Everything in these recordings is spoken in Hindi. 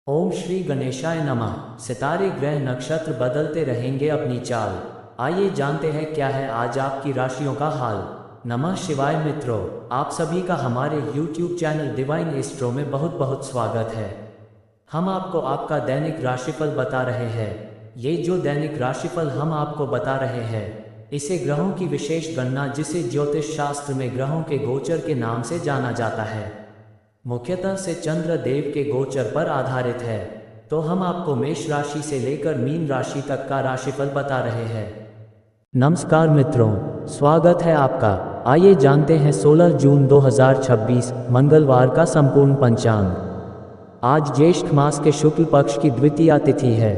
ओम श्री गणेशाय नमः। सितारे ग्रह नक्षत्र बदलते रहेंगे अपनी चाल। आइए जानते हैं क्या है आज आपकी राशियों का हाल। नमः शिवाय मित्रों, आप सभी का हमारे YouTube चैनल डिवाइन एस्ट्रो में बहुत बहुत स्वागत है। हम आपको आपका दैनिक राशिफल बता रहे हैं। ये जो दैनिक राशिफल हम आपको बता रहे हैं, इसे ग्रहों की विशेष गणना जिसे ज्योतिष शास्त्र में ग्रहों के गोचर के नाम से जाना जाता है, मुख्यतः से चंद्र देव के गोचर पर आधारित है। तो हम आपको मेष राशि से लेकर मीन राशि तक का राशिफल बता रहे हैं। नमस्कार मित्रों, स्वागत है आपका। आइए जानते हैं 16 जून 2026 मंगलवार का संपूर्ण पंचांग। आज ज्येष्ठ मास के शुक्ल पक्ष की द्वितीया तिथि है।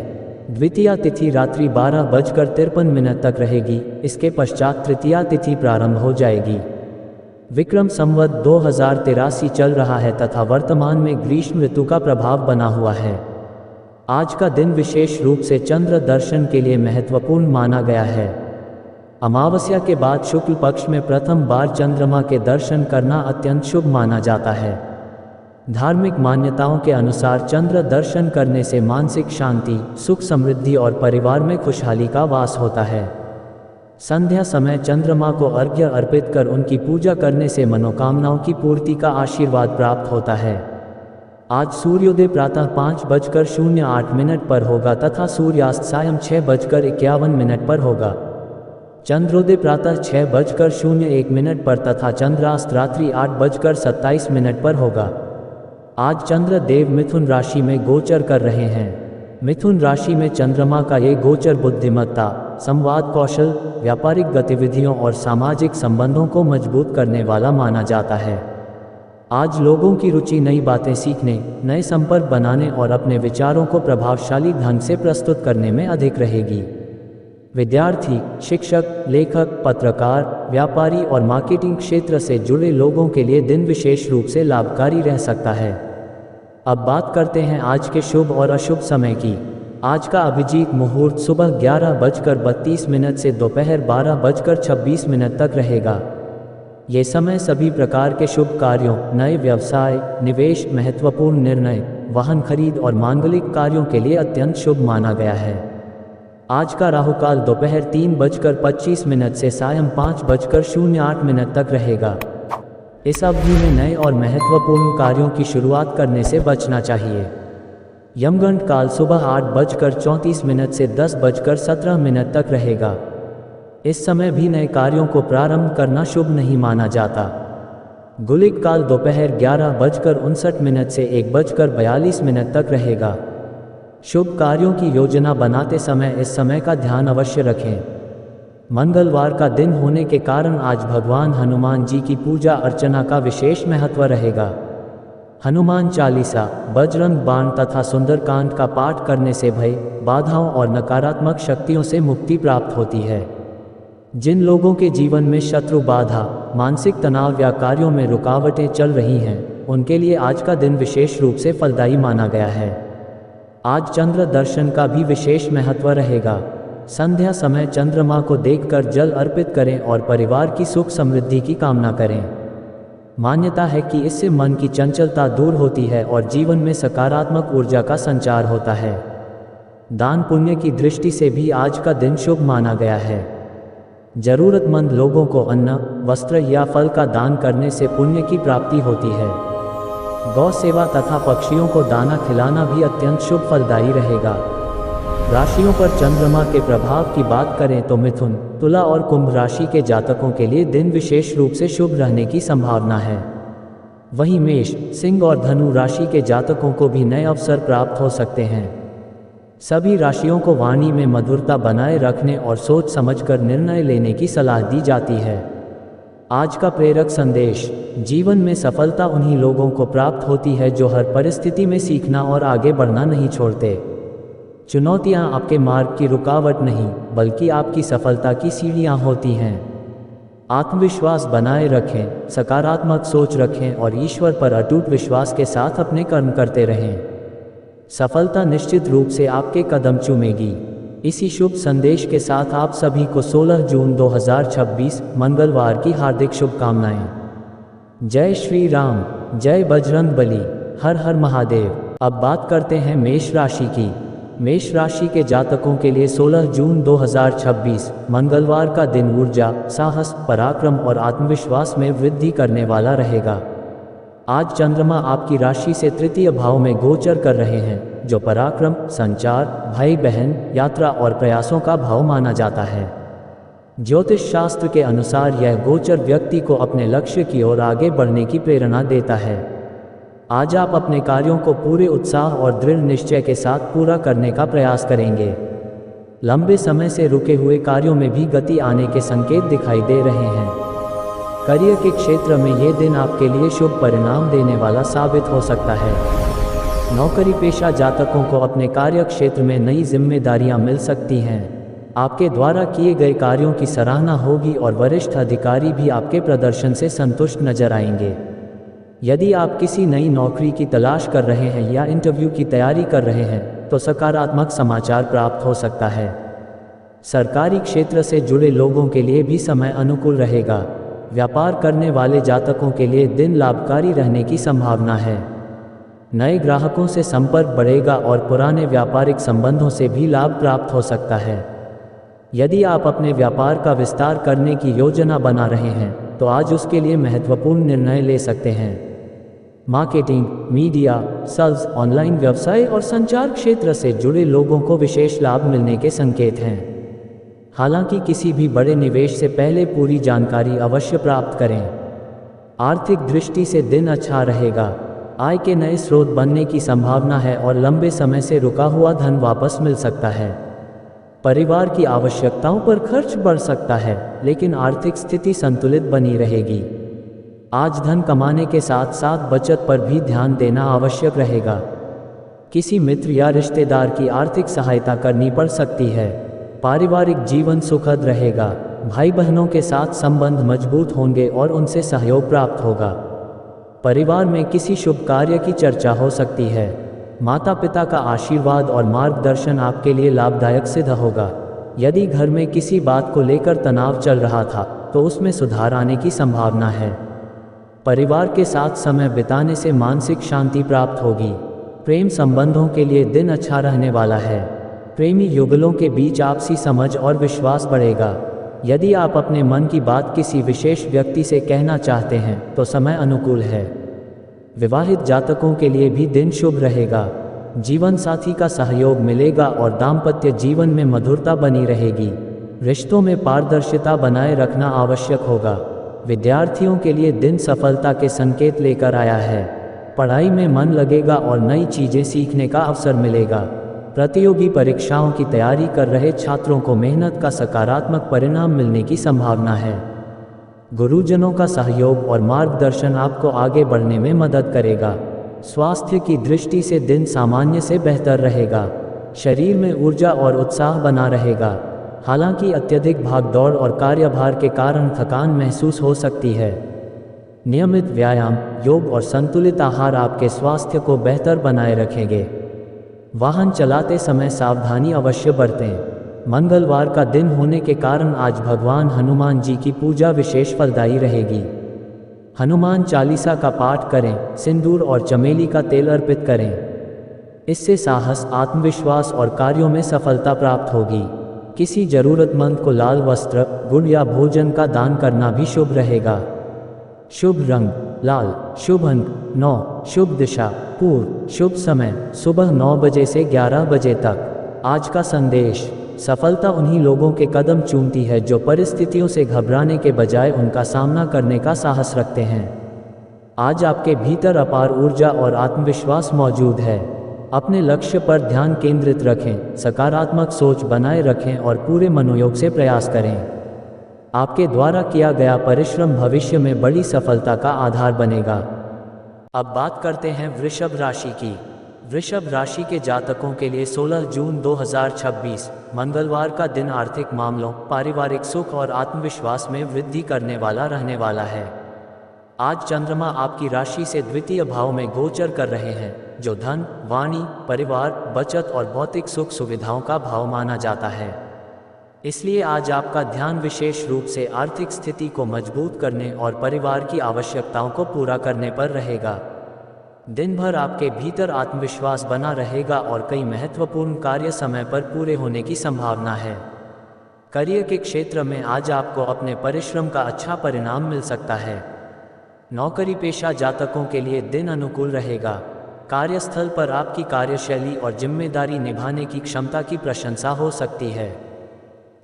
द्वितीया तिथि रात्रि 12:53 तक रहेगी। इसके पश्चात तृतीया तिथि प्रारंभ हो जाएगी। विक्रम संवत 2083 चल रहा है तथा वर्तमान में ग्रीष्म ऋतु का प्रभाव बना हुआ है। आज का दिन विशेष रूप से चंद्र दर्शन के लिए महत्वपूर्ण माना गया है। अमावस्या के बाद शुक्ल पक्ष में प्रथम बार चंद्रमा के दर्शन करना अत्यंत शुभ माना जाता है। धार्मिक मान्यताओं के अनुसार चंद्र दर्शन करने से मानसिक शांति, सुख समृद्धि और परिवार में खुशहाली का वास होता है। संध्या समय चंद्रमा को अर्घ्य अर्पित कर उनकी पूजा करने से मनोकामनाओं की पूर्ति का आशीर्वाद प्राप्त होता है। आज सूर्योदय प्रातः 5:08 पर होगा तथा सूर्यास्त सायं 6:51 पर होगा। चंद्रोदय प्रातः 6:01 पर तथा चंद्रास्त रात्रि 8:27 पर होगा। आज चंद्र देव मिथुन राशि में गोचर कर रहे हैं। मिथुन राशि में चंद्रमा का ये गोचर बुद्धिमत्ता, संवाद कौशल, व्यापारिक गतिविधियों और सामाजिक संबंधों को मजबूत करने वाला माना जाता है। आज लोगों की रुचि नई बातें सीखने, नए संपर्क बनाने और अपने विचारों को प्रभावशाली ढंग से प्रस्तुत करने में अधिक रहेगी। विद्यार्थी, शिक्षक, लेखक, पत्रकार, व्यापारी और मार्केटिंग क्षेत्र से जुड़े लोगों के लिए दिन विशेष रूप से लाभकारी रह सकता है। अब बात करते हैं आज के शुभ और अशुभ समय की। आज का अभिजीत मुहूर्त सुबह 11:32 से दोपहर 12:26 तक रहेगा। ये समय सभी प्रकार के शुभ कार्यों, नए व्यवसाय, निवेश, महत्वपूर्ण निर्णय, वाहन खरीद और मांगलिक कार्यों के लिए अत्यंत शुभ माना गया है। आज का राहुकाल दोपहर 3:25 से सायं 5:08 तक रहेगा। इस अवधि में नए और महत्वपूर्ण कार्यों की शुरुआत करने से बचना चाहिए। यमगंड काल सुबह 8:34 से 10:17 तक रहेगा। इस समय भी नए कार्यों को प्रारंभ करना शुभ नहीं माना जाता। गुलिक काल दोपहर 11:59 से 1:42 तक रहेगा। शुभ कार्यों की योजना बनाते समय इस समय का ध्यान अवश्य रखें। मंगलवार का दिन होने के कारण आज भगवान हनुमान जी की पूजा अर्चना का विशेष महत्व रहेगा। हनुमान चालीसा, बजरंग बाण तथा सुंदरकांड का पाठ करने से भय, बाधाओं और नकारात्मक शक्तियों से मुक्ति प्राप्त होती है। जिन लोगों के जीवन में शत्रु बाधा, मानसिक तनाव या कार्यों में रुकावटें चल रही हैं, उनके लिए आज का दिन विशेष रूप से फलदायी माना गया है। आज चंद्र दर्शन का भी विशेष महत्व रहेगा। संध्या समय चंद्रमा को देखकर जल अर्पित करें और परिवार की सुख समृद्धि की कामना करें। मान्यता है कि इससे मन की चंचलता दूर होती है और जीवन में सकारात्मक ऊर्जा का संचार होता है। दान पुण्य की दृष्टि से भी आज का दिन शुभ माना गया है। जरूरतमंद लोगों को अन्न, वस्त्र या फल का दान करने से पुण्य की प्राप्ति होती है। गौ सेवा तथा पक्षियों को दाना खिलाना भी अत्यंत शुभ फलदायी रहेगा। राशियों पर चंद्रमा के प्रभाव की बात करें तो मिथुन, तुला और कुंभ राशि के जातकों के लिए दिन विशेष रूप से शुभ रहने की संभावना है। वहीं मेष, सिंह और धनु राशि के जातकों को भी नए अवसर प्राप्त हो सकते हैं। सभी राशियों को वाणी में मधुरता बनाए रखने और सोच समझकर निर्णय लेने की सलाह दी जाती है। आज का प्रेरक संदेश, जीवन में सफलता उन्हीं लोगों को प्राप्त होती है जो हर परिस्थिति में सीखना और आगे बढ़ना नहीं छोड़ते। चुनौतियां आपके मार्ग की रुकावट नहीं, बल्कि आपकी सफलता की सीढ़ियां होती हैं। आत्मविश्वास बनाए रखें, सकारात्मक सोच रखें और ईश्वर पर अटूट विश्वास के साथ अपने कर्म करते रहें। सफलता निश्चित रूप से आपके कदम चूमेगी। इसी शुभ संदेश के साथ आप सभी को 16 जून 2026 मंगलवार की हार्दिक शुभकामनाएं। जय श्री राम, जय बजरंग बली, हर हर महादेव। अब बात करते हैं मेष राशि की। मेष राशि के जातकों के लिए 16 जून 2026 मंगलवार का दिन ऊर्जा, साहस, पराक्रम और आत्मविश्वास में वृद्धि करने वाला रहेगा। आज चंद्रमा आपकी राशि से तृतीय भाव में गोचर कर रहे हैं, जो पराक्रम, संचार, भाई बहन, यात्रा और प्रयासों का भाव माना जाता है। ज्योतिष शास्त्र के अनुसार यह गोचर व्यक्ति को अपने लक्ष्य की ओर आगे बढ़ने की प्रेरणा देता है। आज आप अपने कार्यों को पूरे उत्साह और दृढ़ निश्चय के साथ पूरा करने का प्रयास करेंगे। लंबे समय से रुके हुए कार्यों में भी गति आने के संकेत दिखाई दे रहे हैं। करियर के क्षेत्र में ये दिन आपके लिए शुभ परिणाम देने वाला साबित हो सकता है। नौकरी पेशा जातकों को अपने कार्य क्षेत्र में नई जिम्मेदारियां मिल सकती हैं। आपके द्वारा किए गए कार्यों की सराहना होगी और वरिष्ठ अधिकारी भी आपके प्रदर्शन से संतुष्ट नजर आएंगे। यदि आप किसी नई नौकरी की तलाश कर रहे हैं या इंटरव्यू की तैयारी कर रहे हैं, तो सकारात्मक समाचार प्राप्त हो सकता है। सरकारी क्षेत्र से जुड़े लोगों के लिए भी समय अनुकूल रहेगा। व्यापार करने वाले जातकों के लिए दिन लाभकारी रहने की संभावना है। नए ग्राहकों से संपर्क बढ़ेगा और पुराने व्यापारिक संबंधों से भी लाभ प्राप्त हो सकता है। यदि आप अपने व्यापार का विस्तार करने की योजना बना रहे हैं, तो आज उसके लिए महत्वपूर्ण निर्णय ले सकते हैं। मार्केटिंग, मीडिया, सेल्स, ऑनलाइन व्यवसाय और संचार क्षेत्र से जुड़े लोगों को विशेष लाभ मिलने के संकेत हैं। हालांकि किसी भी बड़े निवेश से पहले पूरी जानकारी अवश्य प्राप्त करें। आर्थिक दृष्टि से दिन अच्छा रहेगा। आय के नए स्रोत बनने की संभावना है और लंबे समय से रुका हुआ धन वापस मिल सकता है। परिवार की आवश्यकताओं पर खर्च बढ़ सकता है, लेकिन आर्थिक स्थिति संतुलित बनी रहेगी। आज धन कमाने के साथ साथ बचत पर भी ध्यान देना आवश्यक रहेगा। किसी मित्र या रिश्तेदार की आर्थिक सहायता करनी पड़ सकती है। पारिवारिक जीवन सुखद रहेगा। भाई बहनों के साथ संबंध मजबूत होंगे और उनसे सहयोग प्राप्त होगा। परिवार में किसी शुभ कार्य की चर्चा हो सकती है। माता पिता का आशीर्वाद और मार्गदर्शन आपके लिए लाभदायक सिद्ध होगा। यदि घर में किसी बात को लेकर तनाव चल रहा था, तो उसमें सुधार आने की संभावना है। परिवार के साथ समय बिताने से मानसिक शांति प्राप्त होगी। प्रेम संबंधों के लिए दिन अच्छा रहने वाला है। प्रेमी युगलों के बीच आपसी समझ और विश्वास बढ़ेगा। यदि आप अपने मन की बात किसी विशेष व्यक्ति से कहना चाहते हैं, तो समय अनुकूल है। विवाहित जातकों के लिए भी दिन शुभ रहेगा। जीवन साथी का सहयोग मिलेगा और दाम्पत्य जीवन में मधुरता बनी रहेगी। रिश्तों में पारदर्शिता बनाए रखना आवश्यक होगा। विद्यार्थियों के लिए दिन सफलता के संकेत लेकर आया है। पढ़ाई में मन लगेगा और नई चीज़ें सीखने का अवसर मिलेगा। प्रतियोगी परीक्षाओं की तैयारी कर रहे छात्रों को मेहनत का सकारात्मक परिणाम मिलने की संभावना है। गुरुजनों का सहयोग और मार्गदर्शन आपको आगे बढ़ने में मदद करेगा। स्वास्थ्य की दृष्टि से दिन सामान्य से बेहतर रहेगा। शरीर में ऊर्जा और उत्साह बना रहेगा। हालांकि अत्यधिक भागदौड़ और कार्यभार के कारण थकान महसूस हो सकती है। नियमित व्यायाम, योग और संतुलित आहार आपके स्वास्थ्य को बेहतर बनाए रखेंगे। वाहन चलाते समय सावधानी अवश्य बरतें। मंगलवार का दिन होने के कारण आज भगवान हनुमान जी की पूजा विशेष फलदायी रहेगी। हनुमान चालीसा का पाठ करें, सिंदूर और चमेली का तेल अर्पित करें। इससे साहस, आत्मविश्वास और कार्यों में सफलता प्राप्त होगी। किसी जरूरतमंद को लाल वस्त्र, गुड़ या भोजन का दान करना भी शुभ रहेगा। शुभ रंग लाल, शुभ अंक 9, शुभ दिशा पूर्व, शुभ समय सुबह 9 बजे से 11 बजे तक। आज का संदेश, सफलता उन्हीं लोगों के कदम चूमती है जो परिस्थितियों से घबराने के बजाय उनका सामना करने का साहस रखते हैं। आज आपके भीतर अपार ऊर्जा और आत्मविश्वास मौजूद है। अपने लक्ष्य पर ध्यान केंद्रित रखें, सकारात्मक सोच बनाए रखें और पूरे मनोयोग से प्रयास करें। आपके द्वारा किया गया परिश्रम भविष्य में बड़ी सफलता का आधार बनेगा। अब बात करते हैं वृषभ राशि की। वृषभ राशि के जातकों के लिए 16 जून 2026 मंगलवार का दिन आर्थिक मामलों, पारिवारिक सुख और आत्मविश्वास में वृद्धि करने वाला रहने वाला है। आज चंद्रमा आपकी राशि से द्वितीय भाव में गोचर कर रहे हैं, जो धन, वाणी, परिवार, बचत और भौतिक सुख सुविधाओं का भाव माना जाता है। इसलिए आज आपका ध्यान विशेष रूप से आर्थिक स्थिति को मजबूत करने और परिवार की आवश्यकताओं को पूरा करने पर रहेगा। दिन भर आपके भीतर आत्मविश्वास बना रहेगा और कई महत्वपूर्ण कार्य समय पर पूरे होने की संभावना है। करियर के क्षेत्र में आज आपको अपने परिश्रम का अच्छा परिणाम मिल सकता है। नौकरी पेशा जातकों के लिए दिन अनुकूल रहेगा। कार्यस्थल पर आपकी कार्यशैली और जिम्मेदारी निभाने की क्षमता की प्रशंसा हो सकती है।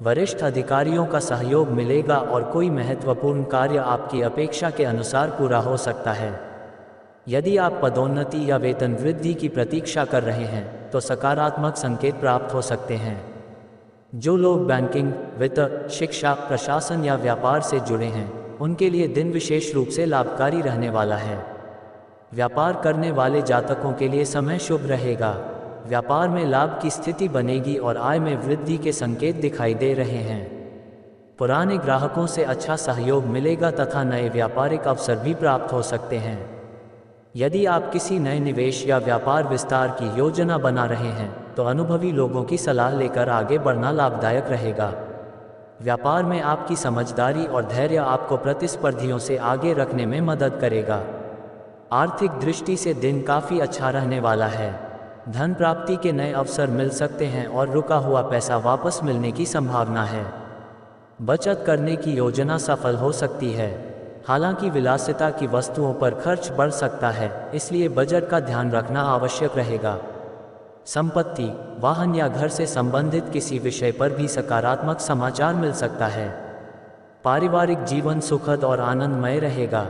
वरिष्ठ अधिकारियों का सहयोग मिलेगा और कोई महत्वपूर्ण कार्य आपकी अपेक्षा के अनुसार पूरा हो सकता है। यदि आप पदोन्नति या वेतन वृद्धि की प्रतीक्षा कर रहे हैं तो सकारात्मक संकेत प्राप्त हो सकते हैं। जो लोग बैंकिंग, वित्त, शिक्षा, प्रशासन या व्यापार से जुड़े हैं उनके लिए दिन विशेष रूप से लाभकारी रहने वाला है। व्यापार करने वाले जातकों के लिए समय शुभ रहेगा। व्यापार में लाभ की स्थिति बनेगी और आय में वृद्धि के संकेत दिखाई दे रहे हैं। पुराने ग्राहकों से अच्छा सहयोग मिलेगा तथा नए व्यापारिक अवसर भी प्राप्त हो सकते हैं। यदि आप किसी नए निवेश या व्यापार विस्तार की योजना बना रहे हैं तो अनुभवी लोगों की सलाह लेकर आगे बढ़ना लाभदायक रहेगा। व्यापार में आपकी समझदारी और धैर्य आपको प्रतिस्पर्धियों से आगे रखने में मदद करेगा। आर्थिक दृष्टि से दिन काफ़ी अच्छा रहने वाला है। धन प्राप्ति के नए अवसर मिल सकते हैं और रुका हुआ पैसा वापस मिलने की संभावना है। बचत करने की योजना सफल हो सकती है। हालांकि विलासिता की वस्तुओं पर खर्च बढ़ सकता है, इसलिए बजट का ध्यान रखना आवश्यक रहेगा। संपत्ति, वाहन या घर से संबंधित किसी विषय पर भी सकारात्मक समाचार मिल सकता है। पारिवारिक जीवन सुखद और आनंदमय रहेगा।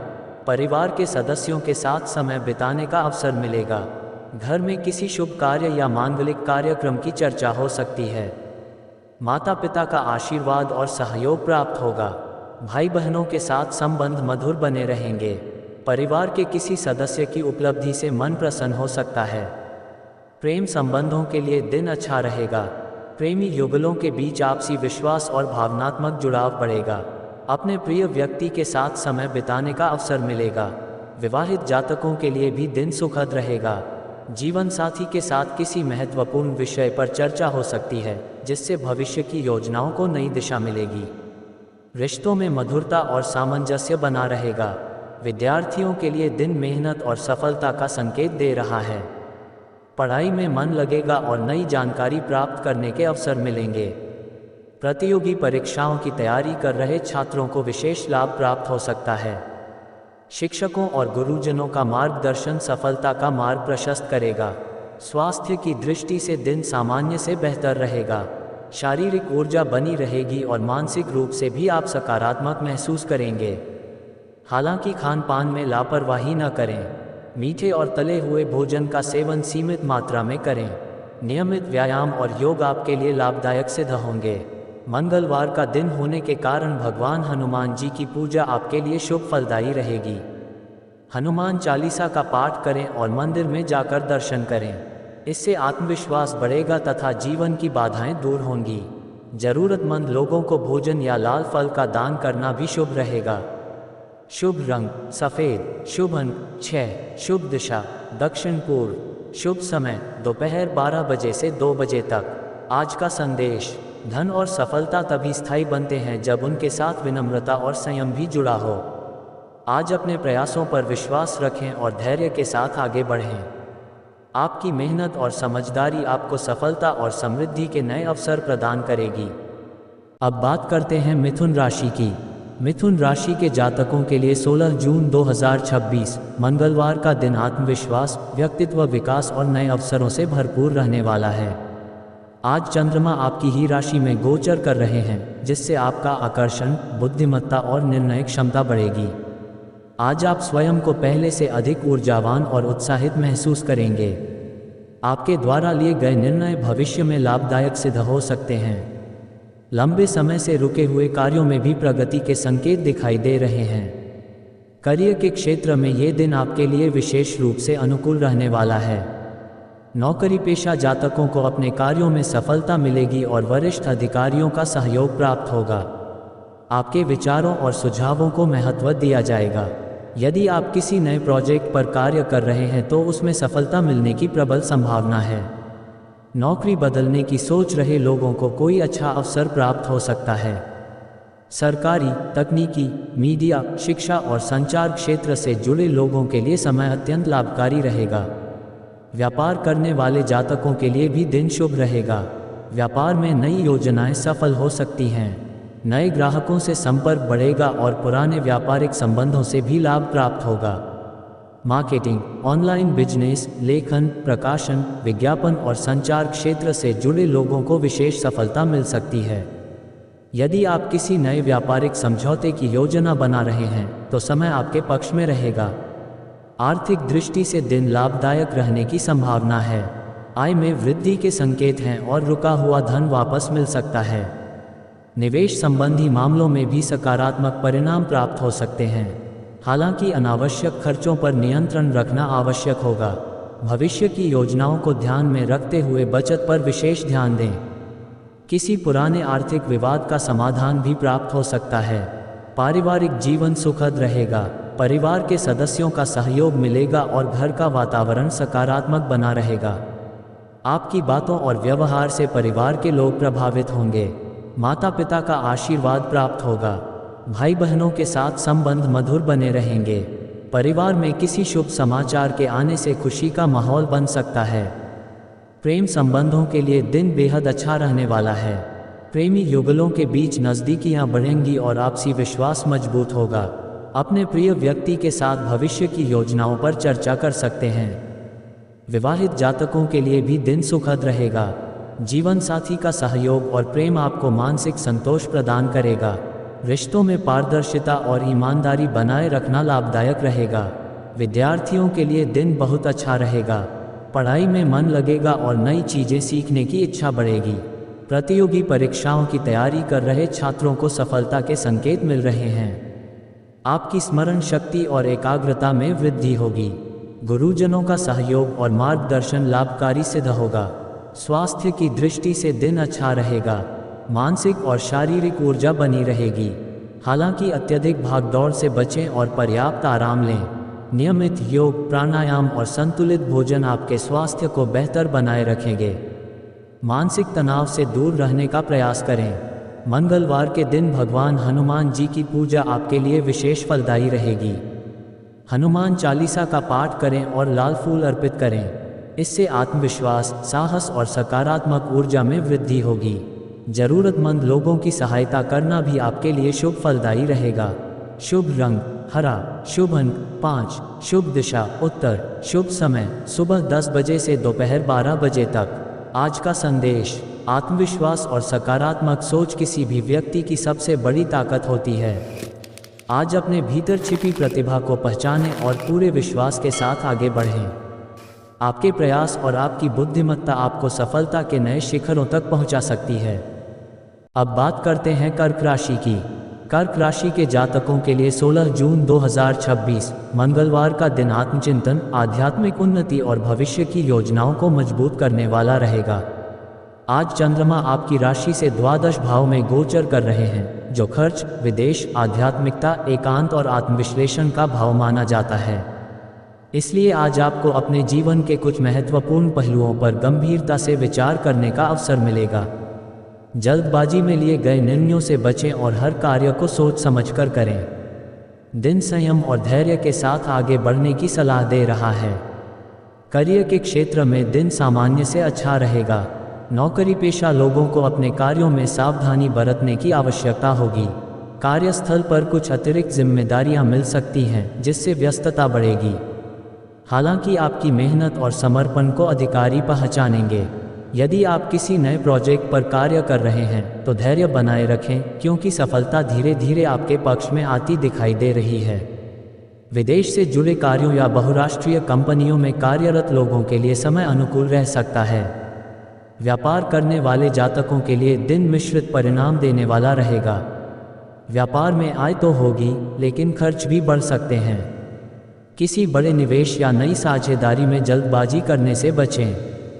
परिवार के सदस्यों के साथ समय बिताने का अवसर मिलेगा। घर में किसी शुभ कार्य या मांगलिक कार्यक्रम की चर्चा हो सकती है। माता पिता का आशीर्वाद और सहयोग प्राप्त होगा। भाई बहनों के साथ संबंध मधुर बने रहेंगे। परिवार के किसी सदस्य की उपलब्धि से मन प्रसन्न हो सकता है। प्रेम संबंधों के लिए दिन अच्छा रहेगा। प्रेमी युगलों के बीच आपसी विश्वास और भावनात्मक जुड़ाव बढ़ेगा। अपने प्रिय व्यक्ति के साथ समय बिताने का अवसर मिलेगा। विवाहित जातकों के लिए भी दिन सुखद रहेगा। जीवन साथी के साथ किसी महत्वपूर्ण विषय पर चर्चा हो सकती है, जिससे भविष्य की योजनाओं को नई दिशा मिलेगी। रिश्तों में मधुरता और सामंजस्य बना रहेगा। विद्यार्थियों के लिए दिन मेहनत और सफलता का संकेत दे रहा है। पढ़ाई में मन लगेगा और नई जानकारी प्राप्त करने के अवसर मिलेंगे। प्रतियोगी परीक्षाओं की तैयारी कर रहे छात्रों को विशेष लाभ प्राप्त हो सकता है। शिक्षकों और गुरुजनों का मार्गदर्शन सफलता का मार्ग प्रशस्त करेगा। स्वास्थ्य की दृष्टि से दिन सामान्य से बेहतर रहेगा। शारीरिक ऊर्जा बनी रहेगी और मानसिक रूप से भी आप सकारात्मक महसूस करेंगे। हालांकि खान पान में लापरवाही न करें। मीठे और तले हुए भोजन का सेवन सीमित मात्रा में करें। नियमित व्यायाम और योग आपके लिए लाभदायक सिद्ध होंगे। मंगलवार का दिन होने के कारण भगवान हनुमान जी की पूजा आपके लिए शुभ फलदायी रहेगी। हनुमान चालीसा का पाठ करें और मंदिर में जाकर दर्शन करें। इससे आत्मविश्वास बढ़ेगा तथा जीवन की बाधाएं दूर होंगी। जरूरतमंद लोगों को भोजन या लाल फल का दान करना भी शुभ रहेगा। शुभ रंग सफ़ेद। शुभ अंक 6। शुभ दिशा दक्षिण पूर्व। शुभ समय दोपहर 12 बजे से 2 बजे तक। आज का संदेश: धन और सफलता तभी स्थायी बनते हैं जब उनके साथ विनम्रता और संयम भी जुड़ा हो। आज अपने प्रयासों पर विश्वास रखें और धैर्य के साथ आगे बढ़ें। आपकी मेहनत और समझदारी आपको सफलता और समृद्धि के नए अवसर प्रदान करेगी। अब बात करते हैं मिथुन राशि की। मिथुन राशि के जातकों के लिए 16 जून 2026 मंगलवार का दिन आत्मविश्वास, व्यक्तित्व विकास और नए अवसरों से भरपूर रहने वाला है। आज चंद्रमा आपकी ही राशि में गोचर कर रहे हैं, जिससे आपका आकर्षण, बुद्धिमत्ता और निर्णय क्षमता बढ़ेगी। आज आप स्वयं को पहले से अधिक ऊर्जावान और उत्साहित महसूस करेंगे। आपके द्वारा लिए गए निर्णय भविष्य में लाभदायक सिद्ध हो सकते हैं। लंबे समय से रुके हुए कार्यों में भी प्रगति के संकेत दिखाई दे रहे हैं। करियर के क्षेत्र में ये दिन आपके लिए विशेष रूप से अनुकूल रहने वाला है। नौकरी पेशा जातकों को अपने कार्यों में सफलता मिलेगी और वरिष्ठ अधिकारियों का सहयोग प्राप्त होगा। आपके विचारों और सुझावों को महत्व दिया जाएगा। यदि आप किसी नए प्रोजेक्ट पर कार्य कर रहे हैं तो उसमें सफलता मिलने की प्रबल संभावना है। नौकरी बदलने की सोच रहे लोगों को कोई अच्छा अवसर प्राप्त हो सकता है। सरकारी, तकनीकी, मीडिया, शिक्षा और संचार क्षेत्र से जुड़े लोगों के लिए समय अत्यंत लाभकारी रहेगा। व्यापार करने वाले जातकों के लिए भी दिन शुभ रहेगा। व्यापार में नई योजनाएं सफल हो सकती हैं। नए ग्राहकों से संपर्क बढ़ेगा और पुराने व्यापारिक संबंधों से भी लाभ प्राप्त होगा। मार्केटिंग, ऑनलाइन बिजनेस, लेखन, प्रकाशन, विज्ञापन और संचार क्षेत्र से जुड़े लोगों को विशेष सफलता मिल सकती है। यदि आप किसी नए व्यापारिक समझौते की योजना बना रहे हैं तो समय आपके पक्ष में रहेगा। आर्थिक दृष्टि से दिन लाभदायक रहने की संभावना है। आय में वृद्धि के संकेत हैं और रुका हुआ धन वापस मिल सकता है। निवेश संबंधी मामलों में भी सकारात्मक परिणाम प्राप्त हो सकते हैं। हालांकि अनावश्यक खर्चों पर नियंत्रण रखना आवश्यक होगा। भविष्य की योजनाओं को ध्यान में रखते हुए बचत पर विशेष ध्यान दें। किसी पुराने आर्थिक विवाद का समाधान भी प्राप्त हो सकता है। पारिवारिक जीवन सुखद रहेगा। परिवार के सदस्यों का सहयोग मिलेगा और घर का वातावरण सकारात्मक बना रहेगा। आपकी बातों और व्यवहार से परिवार के लोग प्रभावित होंगे। माता पिता का आशीर्वाद प्राप्त होगा। भाई बहनों के साथ संबंध मधुर बने रहेंगे। परिवार में किसी शुभ समाचार के आने से खुशी का माहौल बन सकता है। प्रेम संबंधों के लिए दिन बेहद अच्छा रहने वाला है। प्रेमी युगलों के बीच नज़दीकियां बढ़ेंगी और आपसी विश्वास मजबूत होगा। अपने प्रिय व्यक्ति के साथ भविष्य की योजनाओं पर चर्चा कर सकते हैं। विवाहित जातकों के लिए भी दिन सुखद रहेगा। जीवन साथी का सहयोग और प्रेम आपको मानसिक संतोष प्रदान करेगा। रिश्तों में पारदर्शिता और ईमानदारी बनाए रखना लाभदायक रहेगा। विद्यार्थियों के लिए दिन बहुत अच्छा रहेगा। पढ़ाई में मन लगेगा और नई चीज़ें सीखने की इच्छा बढ़ेगी। प्रतियोगी परीक्षाओं की तैयारी कर रहे छात्रों को सफलता के संकेत मिल रहे हैं। आपकी स्मरण शक्ति और एकाग्रता में वृद्धि होगी। गुरुजनों का सहयोग और मार्गदर्शन लाभकारी सिद्ध होगा। स्वास्थ्य की दृष्टि से दिन अच्छा रहेगा। मानसिक और शारीरिक ऊर्जा बनी रहेगी। हालांकि अत्यधिक भागदौड़ से बचें और पर्याप्त आराम लें। नियमित योग, प्राणायाम और संतुलित भोजन आपके स्वास्थ्य को बेहतर बनाए रखेंगे। मानसिक तनाव से दूर रहने का प्रयास करें। मंगलवार के दिन भगवान हनुमान जी की पूजा आपके लिए विशेष फलदायी रहेगी। हनुमान चालीसा का पाठ करें और लाल फूल अर्पित करें। इससे आत्मविश्वास, साहस और सकारात्मक ऊर्जा में वृद्धि होगी। जरूरतमंद लोगों की सहायता करना भी आपके लिए शुभ फलदायी रहेगा। शुभ रंग हरा, शुभ अंक 5, शुभ दिशा उत्तर, शुभ समय सुबह 10 बजे से दोपहर 12 बजे तक। आज का संदेश, आत्मविश्वास और सकारात्मक सोच किसी भी व्यक्ति की सबसे बड़ी ताकत होती है। आज अपने भीतर छिपी प्रतिभा को पहचानें और पूरे विश्वास के साथ आगे बढ़ें। आपके प्रयास और आपकी बुद्धिमत्ता आपको सफलता के नए शिखरों तक पहुंचा सकती है। अब बात करते हैं कर्क राशि की। कर्क राशि के जातकों के लिए 16 जून 2026 मंगलवार का दिन आत्मचिंतन, आध्यात्मिक उन्नति और भविष्य की योजनाओं को मजबूत करने वाला रहेगा। आज चंद्रमा आपकी राशि से द्वादश भाव में गोचर कर रहे हैं, जो खर्च, विदेश, आध्यात्मिकता, एकांत और आत्मविश्लेषण का भाव माना जाता है। इसलिए आज आपको अपने जीवन के कुछ महत्वपूर्ण पहलुओं पर गंभीरता से विचार करने का अवसर मिलेगा। जल्दबाजी में लिए गए निर्णयों से बचें और हर कार्य को सोच समझकर करें। दिन संयम और धैर्य के साथ आगे बढ़ने की सलाह दे रहा है। करियर के क्षेत्र में दिन सामान्य से अच्छा रहेगा। नौकरी पेशा लोगों को अपने कार्यों में सावधानी बरतने की आवश्यकता होगी। कार्यस्थल पर कुछ अतिरिक्त जिम्मेदारियां मिल सकती हैं, जिससे व्यस्तता बढ़ेगी। हालांकि आपकी मेहनत और समर्पण को अधिकारी पहचानेंगे। यदि आप किसी नए प्रोजेक्ट पर कार्य कर रहे हैं तो धैर्य बनाए रखें, क्योंकि सफलता धीरे धीरे आपके पक्ष में आती दिखाई दे रही है। विदेश से जुड़े कार्यों या बहुराष्ट्रीय कंपनियों में कार्यरत लोगों के लिए समय अनुकूल रह सकता है। व्यापार करने वाले जातकों के लिए दिन मिश्रित परिणाम देने वाला रहेगा। व्यापार में आय तो होगी, लेकिन खर्च भी बढ़ सकते हैं। किसी बड़े निवेश या नई साझेदारी में जल्दबाजी करने से बचें।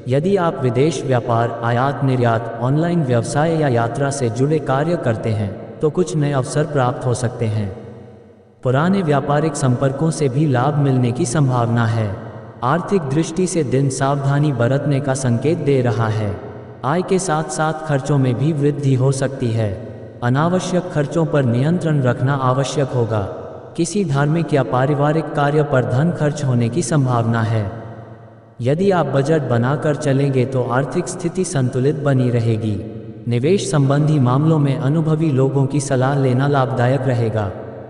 यदि आप विदेश व्यापार, आयात निर्यात, ऑनलाइन व्यवसाय या यात्रा से जुड़े कार्य करते हैं तो कुछ नए अवसर प्राप्त हो सकते हैं। पुराने व्यापारिक संपर्कों से भी लाभ मिलने की संभावना है। आर्थिक दृष्टि से दिन सावधानी बरतने का संकेत दे रहा है। आय के साथ साथ खर्चों में भी वृद्धि हो सकती है। अनावश्यक खर्चों पर नियंत्रण रखना आवश्यक होगा। किसी धार्मिक या पारिवारिक कार्य पर धन खर्च होने की संभावना है। यदि आप बजट बनाकर चलेंगे तो आर्थिक स्थिति संतुलित बनी रहेगी। निवेश संबंधी मामलों में अनुभवी लोगों की सलाह लेना लाभदायक रहेगा।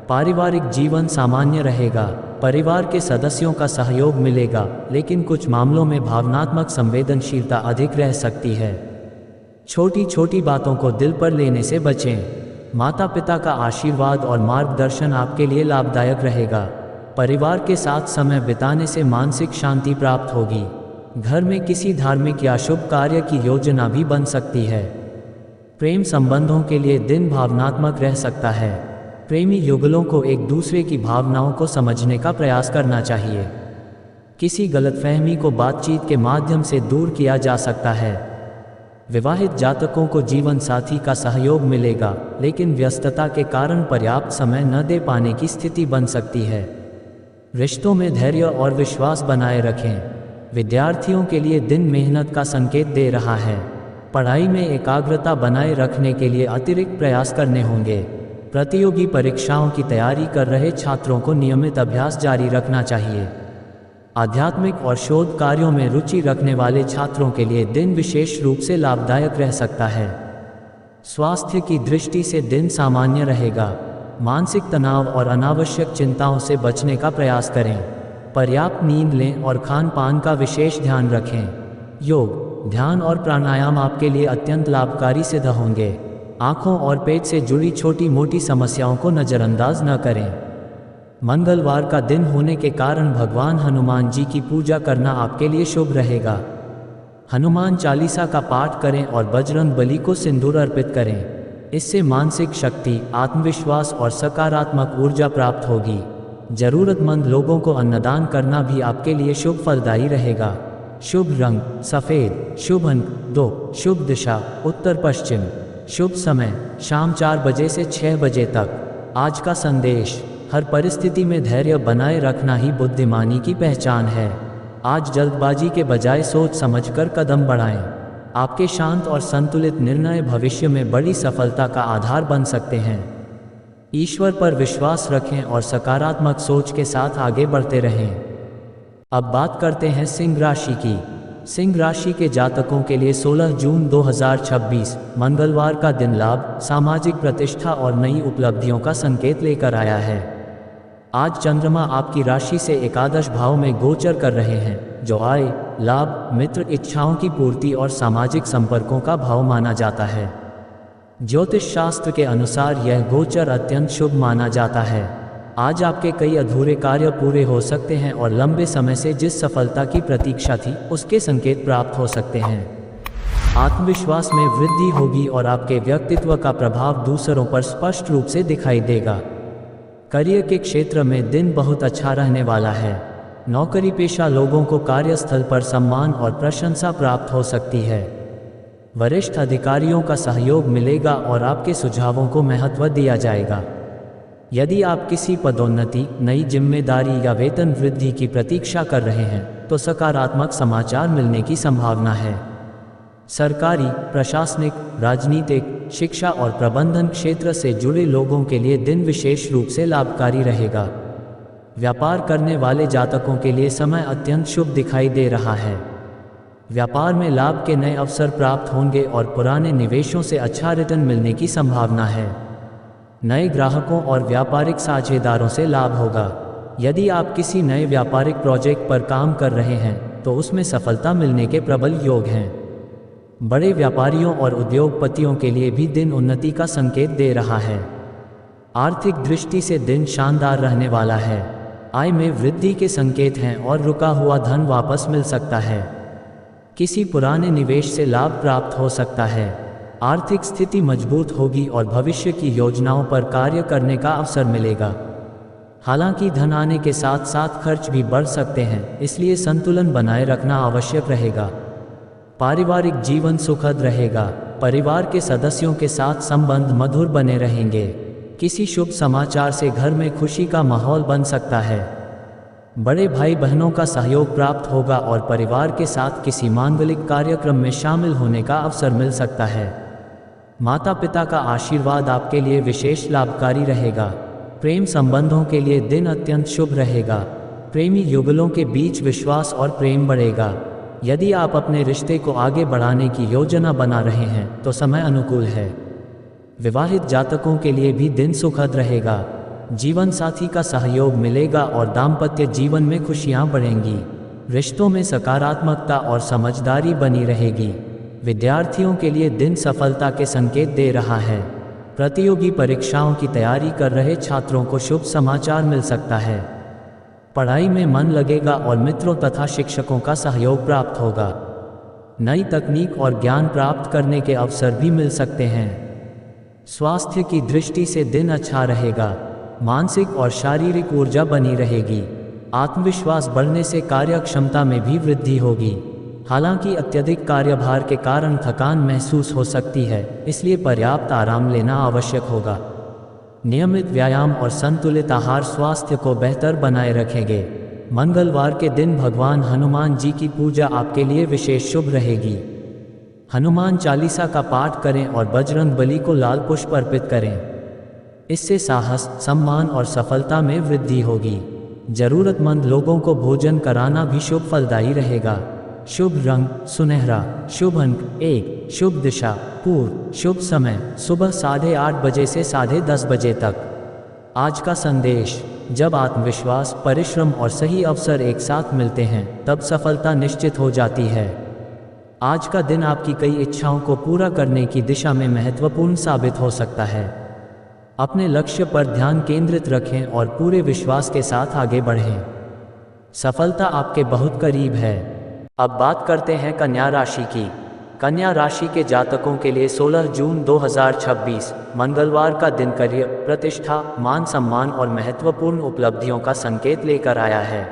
पारिवारिक जीवन सामान्य रहेगा। परिवार के सदस्यों का सहयोग मिलेगा, लेकिन कुछ मामलों में भावनात्मक संवेदनशीलता अधिक रह सकती है। छोटी छोटी बातों को दिल पर लेने से बचें। माता पिता का आशीर्वाद और मार्गदर्शन आपके लिए लाभदायक रहेगा। परिवार के साथ समय बिताने से मानसिक शांति प्राप्त होगी। घर में किसी धार्मिक या शुभ कार्य की योजना भी बन सकती है। प्रेम संबंधों के लिए दिन भावनात्मक रह सकता है। प्रेमी युगलों को एक दूसरे की भावनाओं को समझने का प्रयास करना चाहिए। किसी गलतफहमी को बातचीत के माध्यम से दूर किया जा सकता है। विवाहित जातकों को जीवन साथी का सहयोग मिलेगा, लेकिन व्यस्तता के कारण पर्याप्त समय न दे पाने की स्थिति बन सकती है। रिश्तों में धैर्य और विश्वास बनाए रखें। विद्यार्थियों के लिए दिन मेहनत का संकेत दे रहा है। पढ़ाई में एकाग्रता बनाए रखने के लिए अतिरिक्त प्रयास करने होंगे। प्रतियोगी परीक्षाओं की तैयारी कर रहे छात्रों को नियमित अभ्यास जारी रखना चाहिए। आध्यात्मिक और शोध कार्यों में रुचि रखने वाले छात्रों के लिए दिन विशेष रूप से लाभदायक रह सकता है। स्वास्थ्य की दृष्टि से दिन सामान्य रहेगा। मानसिक तनाव और अनावश्यक चिंताओं से बचने का प्रयास करें। पर्याप्त नींद लें और खान पान का विशेष ध्यान रखें। योग, ध्यान और प्राणायाम आपके लिए अत्यंत लाभकारी सिद्ध होंगे। आँखों और पेट से जुड़ी छोटी मोटी समस्याओं को नज़रअंदाज न करें। मंगलवार का दिन होने के कारण भगवान हनुमान जी की पूजा करना आपके लिए शुभ रहेगा। हनुमान चालीसा का पाठ करें और बजरंग बली को सिंदूर अर्पित करें। इससे मानसिक शक्ति, आत्मविश्वास और सकारात्मक ऊर्जा प्राप्त होगी। जरूरतमंद लोगों को अन्नदान करना भी आपके लिए शुभ फलदायी रहेगा। शुभ रंग सफ़ेद। शुभ अंक 2। शुभ दिशा उत्तर पश्चिम। शुभ समय शाम 4 बजे से 6 बजे तक। आज का संदेश, हर परिस्थिति में धैर्य बनाए रखना ही बुद्धिमानी की पहचान है। आज जल्दबाजी के बजाय सोच समझकर कदम बढ़ाएं। आपके शांत और संतुलित निर्णय भविष्य में बड़ी सफलता का आधार बन सकते हैं। ईश्वर पर विश्वास रखें और सकारात्मक सोच के साथ आगे बढ़ते रहें। अब बात करते हैं सिंह राशि की। सिंह राशि के जातकों के लिए 16 जून 2026 मंगलवार का दिन लाभ, सामाजिक प्रतिष्ठा और नई उपलब्धियों का संकेत लेकर आया है। आज चंद्रमा आपकी राशि से एकादश भाव में गोचर कर रहे हैं, जो आय, लाभ, मित्र, इच्छाओं की पूर्ति और सामाजिक संपर्कों का भाव माना जाता है। ज्योतिष शास्त्र के अनुसार यह गोचर अत्यंत शुभ माना जाता है। आज आपके कई अधूरे कार्य पूरे हो सकते हैं और लंबे समय से जिस सफलता की प्रतीक्षा थी, उसके संकेत प्राप्त हो सकते हैं। आत्मविश्वास में वृद्धि होगी और आपके व्यक्तित्व का प्रभाव दूसरों पर स्पष्ट रूप से दिखाई देगा। करियर के क्षेत्र में दिन बहुत अच्छा रहने वाला है। नौकरी पेशा लोगों को कार्यस्थल पर सम्मान और प्रशंसा प्राप्त हो सकती है। वरिष्ठ अधिकारियों का सहयोग मिलेगा और आपके सुझावों को महत्व दिया जाएगा। यदि आप किसी पदोन्नति, नई जिम्मेदारी या वेतन वृद्धि की प्रतीक्षा कर रहे हैं, तो सकारात्मक समाचार मिलने की संभावना है। सरकारी, प्रशासनिक, राजनीतिक, शिक्षा और प्रबंधन क्षेत्र से जुड़े लोगों के लिए दिन विशेष रूप से लाभकारी रहेगा। व्यापार करने वाले जातकों के लिए समय अत्यंत शुभ दिखाई दे रहा है। व्यापार में लाभ के नए अवसर प्राप्त होंगे और पुराने निवेशों से अच्छा रिटर्न मिलने की संभावना है। नए ग्राहकों और व्यापारिक साझेदारों से लाभ होगा। यदि आप किसी नए व्यापारिक प्रोजेक्ट पर काम कर रहे हैं, तो उसमें सफलता मिलने के प्रबल योग हैं। बड़े व्यापारियों और उद्योगपतियों के लिए भी दिन उन्नति का संकेत दे रहा है। आर्थिक दृष्टि से दिन शानदार रहने वाला है। आय में वृद्धि के संकेत हैं और रुका हुआ धन वापस मिल सकता है। किसी पुराने निवेश से लाभ प्राप्त हो सकता है। आर्थिक स्थिति मजबूत होगी और भविष्य की योजनाओं पर कार्य करने का अवसर मिलेगा। हालांकि धन आने के साथ साथ खर्च भी बढ़ सकते हैं, इसलिए संतुलन बनाए रखना आवश्यक रहेगा। पारिवारिक जीवन सुखद रहेगा। परिवार के सदस्यों के साथ संबंध मधुर बने रहेंगे। किसी शुभ समाचार से घर में खुशी का माहौल बन सकता है। बड़े भाई बहनों का सहयोग प्राप्त होगा और परिवार के साथ किसी मांगलिक कार्यक्रम में शामिल होने का अवसर मिल सकता है। माता पिता का आशीर्वाद आपके लिए विशेष लाभकारी रहेगा। प्रेम संबंधों के लिए दिन अत्यंत शुभ रहेगा। प्रेमी युगलों के बीच विश्वास और प्रेम बढ़ेगा। यदि आप अपने रिश्ते को आगे बढ़ाने की योजना बना रहे हैं तो समय अनुकूल है। विवाहित जातकों के लिए भी दिन सुखद रहेगा। जीवन साथी का सहयोग मिलेगा और दाम्पत्य जीवन में खुशियां बढ़ेंगी। रिश्तों में सकारात्मकता और समझदारी बनी रहेगी। विद्यार्थियों के लिए दिन सफलता के संकेत दे रहा है। प्रतियोगी परीक्षाओं की तैयारी कर रहे छात्रों को शुभ समाचार मिल सकता है। पढ़ाई में मन लगेगा और मित्रों तथा शिक्षकों का सहयोग प्राप्त होगा। नई तकनीक और ज्ञान प्राप्त करने के अवसर भी मिल सकते हैं। स्वास्थ्य की दृष्टि से दिन अच्छा रहेगा। मानसिक और शारीरिक ऊर्जा बनी रहेगी। आत्मविश्वास बढ़ने से कार्य क्षमता में भी वृद्धि होगी। हालांकि अत्यधिक कार्यभार के कारण थकान महसूस हो सकती है, इसलिए पर्याप्त आराम लेना आवश्यक होगा। नियमित व्यायाम और संतुलित आहार स्वास्थ्य को बेहतर बनाए रखेंगे। मंगलवार के दिन भगवान हनुमान जी की पूजा आपके लिए विशेष शुभ रहेगी। हनुमान चालीसा का पाठ करें और बजरंग बली को लाल पुष्प अर्पित करें। इससे साहस, सम्मान और सफलता में वृद्धि होगी। जरूरतमंद लोगों को भोजन कराना भी शुभ फलदायी रहेगा। शुभ रंग सुनहरा। शुभ अंक 1। शुभ दिशा पूर्व। शुभ समय सुबह 8:30 बजे से 10:30 बजे तक। आज का संदेश, जब आत्मविश्वास, परिश्रम और सही अवसर एक साथ मिलते हैं तब सफलता निश्चित हो जाती है। आज का दिन आपकी कई इच्छाओं को पूरा करने की दिशा में महत्वपूर्ण साबित हो सकता है। अपने लक्ष्य पर ध्यान केंद्रित रखें और पूरे विश्वास के साथ आगे बढ़ें। सफलता आपके बहुत करीब है। अब बात करते हैं कन्या राशि की। कन्या राशि के जातकों के लिए 16 जून 2026 मंगलवार का दिन करियर, प्रतिष्ठा, मान सम्मान और महत्वपूर्ण उपलब्धियों का संकेत लेकर आया है।